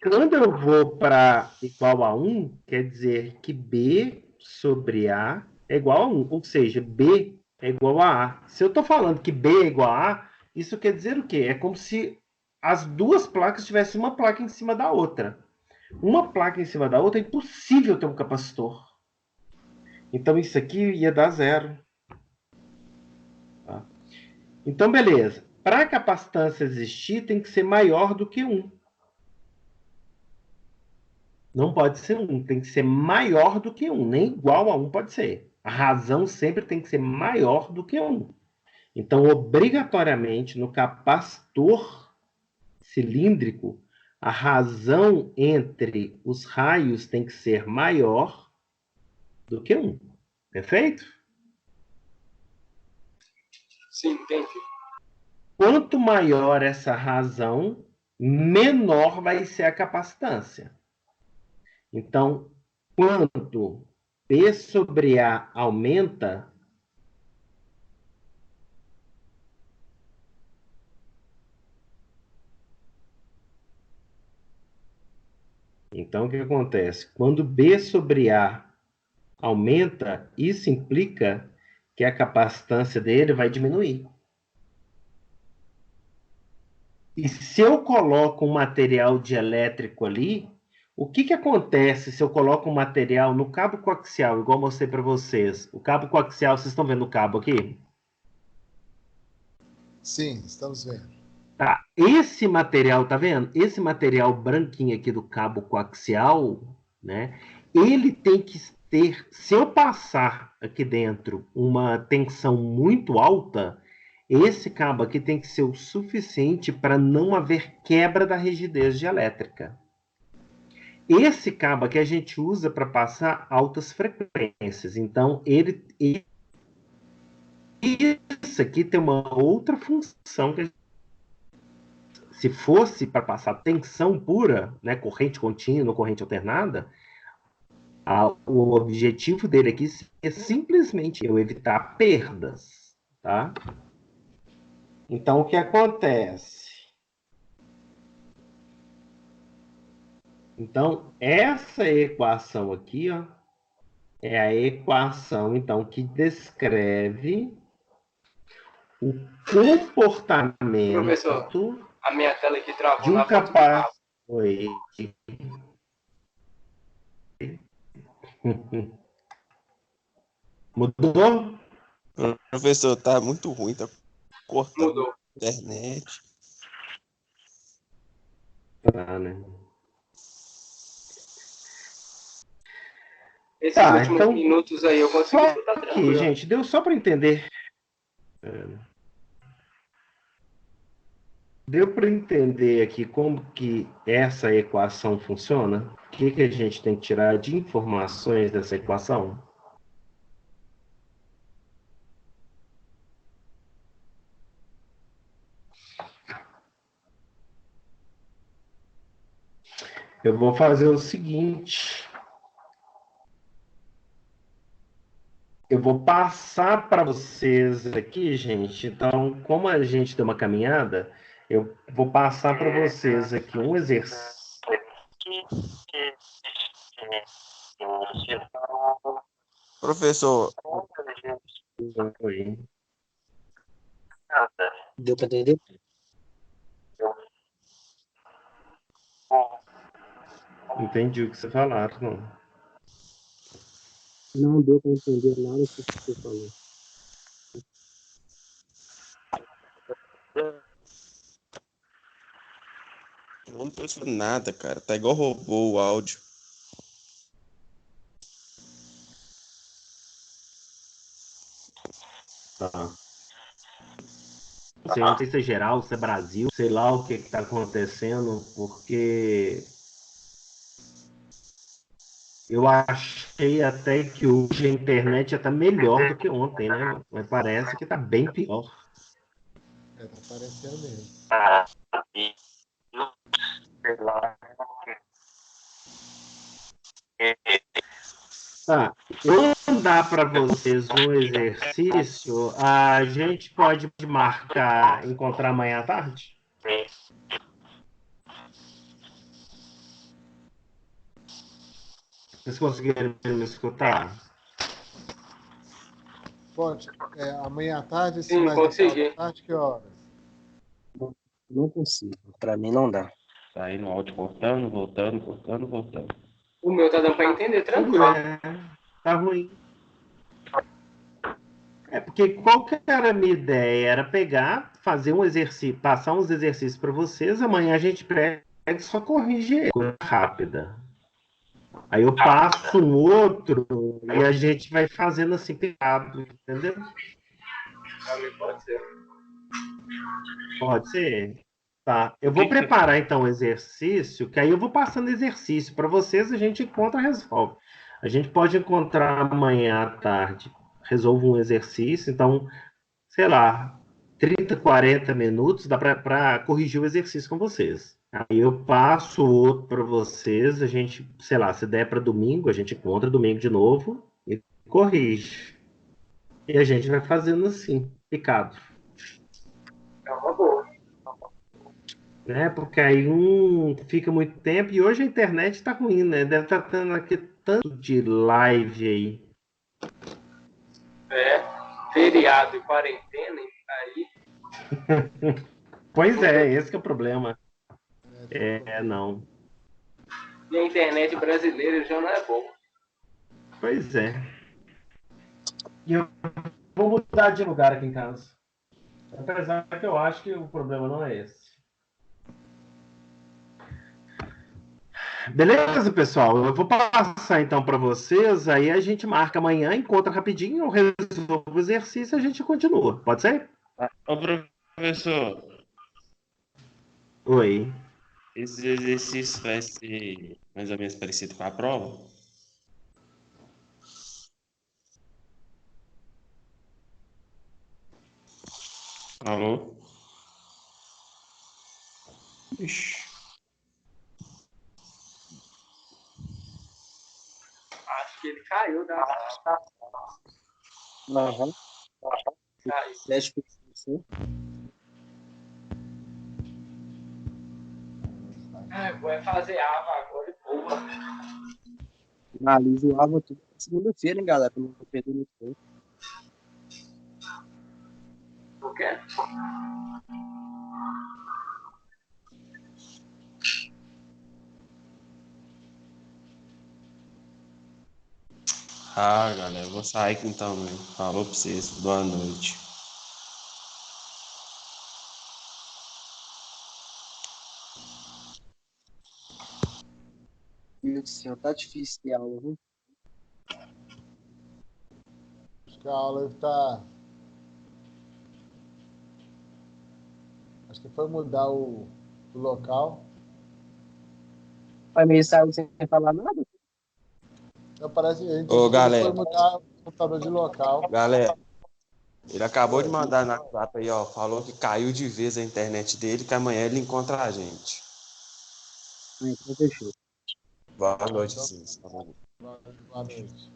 [SPEAKER 1] Quando eu vou para igual a 1, quer dizer que B sobre A é igual a 1. Ou seja, B é igual a A. Se eu estou falando que B é igual a A, isso quer dizer o quê? É como se as duas placas tivessem uma placa em cima da outra. Uma placa em cima da outra é impossível ter um capacitor. Então isso aqui ia dar zero. Tá? Então, beleza. Para a capacitância existir, tem que ser maior do que 1. Não pode ser 1, tem que ser maior do que 1, nem igual a 1 pode ser. A razão sempre tem que ser maior do que 1. Então, obrigatoriamente, no capacitor cilíndrico, a razão entre os raios tem que ser maior do que 1. Perfeito?
[SPEAKER 2] Sim, entendi.
[SPEAKER 1] Quanto maior essa razão, menor vai ser a capacitância. Então, quando P sobre A aumenta, então o que acontece? Quando B sobre A aumenta, isso implica que a capacitância dele vai diminuir. E se eu coloco um material dielétrico ali, o que acontece se eu coloco um material no cabo coaxial, igual eu mostrei para vocês? O cabo coaxial, vocês estão vendo o cabo aqui?
[SPEAKER 4] Sim, estamos vendo.
[SPEAKER 1] Tá. Esse material, tá vendo? Esse material branquinho aqui do cabo coaxial, né? Ele tem que ter, se eu passar aqui dentro uma tensão muito alta, esse cabo aqui tem que ser o suficiente para não haver quebra da rigidez dielétrica. Esse cabo aqui a gente usa para passar altas frequências. Então, isso aqui tem uma outra função que se fosse para passar tensão pura, né, corrente contínua, corrente alternada, o objetivo dele aqui é simplesmente eu evitar perdas, tá? Então, o que acontece? Então, essa equação aqui, ó, é a equação, então, que descreve o comportamento
[SPEAKER 2] Professor, a minha tela aqui travou
[SPEAKER 1] de um
[SPEAKER 2] na foto do cabo.
[SPEAKER 1] Oi. Mudou?
[SPEAKER 5] Professor, tá muito ruim, tá cortando
[SPEAKER 2] Mudou.
[SPEAKER 5] a internet.
[SPEAKER 1] Tá, né?
[SPEAKER 2] Esses
[SPEAKER 1] Tá,
[SPEAKER 2] últimos
[SPEAKER 1] então,
[SPEAKER 2] minutos aí eu consegui
[SPEAKER 1] só
[SPEAKER 2] escutar
[SPEAKER 1] aqui,
[SPEAKER 2] tranquilo.
[SPEAKER 1] gente, deu só para entender. Deu para entender aqui como que essa equação funciona? O que a gente tem que tirar de informações dessa equação? Eu vou fazer o seguinte. Eu vou passar para vocês aqui, gente. Então, como a gente deu uma caminhada, eu vou passar para vocês aqui um exercício.
[SPEAKER 5] Professor, deu para entender?
[SPEAKER 1] Entendi o que você falaram, não.
[SPEAKER 5] Não deu para entender nada do que você falou. Eu não tô escutando nada, cara. Tá igual robô o áudio.
[SPEAKER 1] Tá. Não sei se é geral, se é Brasil, sei lá o que está acontecendo, porque eu achei até que hoje a internet está melhor do que ontem, né? Mas parece que está bem pior.
[SPEAKER 4] Tá parecendo mesmo.
[SPEAKER 1] Tá. Eu vou dar para vocês um exercício. A gente pode marcar, encontrar amanhã à tarde? Vocês conseguiram me escutar?
[SPEAKER 4] Pode. Amanhã à tarde, se
[SPEAKER 2] Sim,
[SPEAKER 4] mais
[SPEAKER 2] consegui.
[SPEAKER 4] à tarde, que horas?
[SPEAKER 5] Não consigo. Pra mim não dá.
[SPEAKER 3] Tá aí no áudio voltando, voltando, voltando, voltando.
[SPEAKER 2] O meu tá dando pra entender tranquilo.
[SPEAKER 1] Tá ruim. É porque qual que era a minha ideia? Era pegar, fazer um exercício, passar uns exercícios para vocês, amanhã a gente pega e só corrige coisa rápida. Aí eu passo um outro e a gente vai fazendo assim, picado, entendeu?
[SPEAKER 2] Também pode ser.
[SPEAKER 1] Pode ser. Tá. Eu vou preparar então o exercício, que aí eu vou passando exercício para vocês, a gente encontra e resolve. A gente pode encontrar amanhã à tarde, resolve um exercício, então, sei lá, 30, 40 minutos dá para corrigir o exercício com vocês. Aí eu passo outro para vocês, a gente, sei lá, se der para domingo, a gente encontra domingo de novo e corrige. E a gente vai fazendo assim, picado.
[SPEAKER 2] É uma boa.
[SPEAKER 1] Né? Porque aí um fica muito tempo e hoje a internet está ruim, né? Deve estar tendo aqui tanto de live aí.
[SPEAKER 2] É. Feriado e quarentena, aí.
[SPEAKER 1] Pois é, esse que é o problema. Não.
[SPEAKER 2] E a internet brasileira já não é boa.
[SPEAKER 1] Pois é. E eu vou mudar de lugar aqui em casa. Apesar que eu acho que o problema não é esse. Beleza, pessoal? Eu vou passar então para vocês, aí a gente marca amanhã, encontra rapidinho, eu resolvo o exercício e a gente continua. Pode ser?
[SPEAKER 3] Ô, professor,
[SPEAKER 1] Oi.
[SPEAKER 3] esse exercício vai ser mais ou menos parecido com a prova? Alô? Ixi.
[SPEAKER 2] Acho que ele caiu da.
[SPEAKER 5] Aham.
[SPEAKER 2] Caiu.
[SPEAKER 5] Teste sim.
[SPEAKER 2] Vai fazer aba agora e boa.
[SPEAKER 5] Finaliza o Ava tudo segunda-feira, hein, galera? Pra não perder muito tempo.
[SPEAKER 2] Por quê?
[SPEAKER 3] Ah, galera, eu vou sair aqui então, né? Falou pra vocês. Boa noite.
[SPEAKER 5] Meu Deus do céu, tá difícil de aula, viu?
[SPEAKER 4] Acho que a aula está. Acho que foi mudar o local.
[SPEAKER 5] Vai meio saiu sem falar nada?
[SPEAKER 4] Então, parece que a gente
[SPEAKER 3] Ô,
[SPEAKER 4] ele
[SPEAKER 3] galera.
[SPEAKER 4] foi mudar o computador de local.
[SPEAKER 3] Galera, ele acabou de mandar na WhatsApp aí, ó. Falou que caiu de vez a internet dele, que amanhã ele encontra a gente.
[SPEAKER 5] Ah, então fechou.
[SPEAKER 3] Boa noite,
[SPEAKER 4] Então,
[SPEAKER 3] sim.
[SPEAKER 4] boa noite.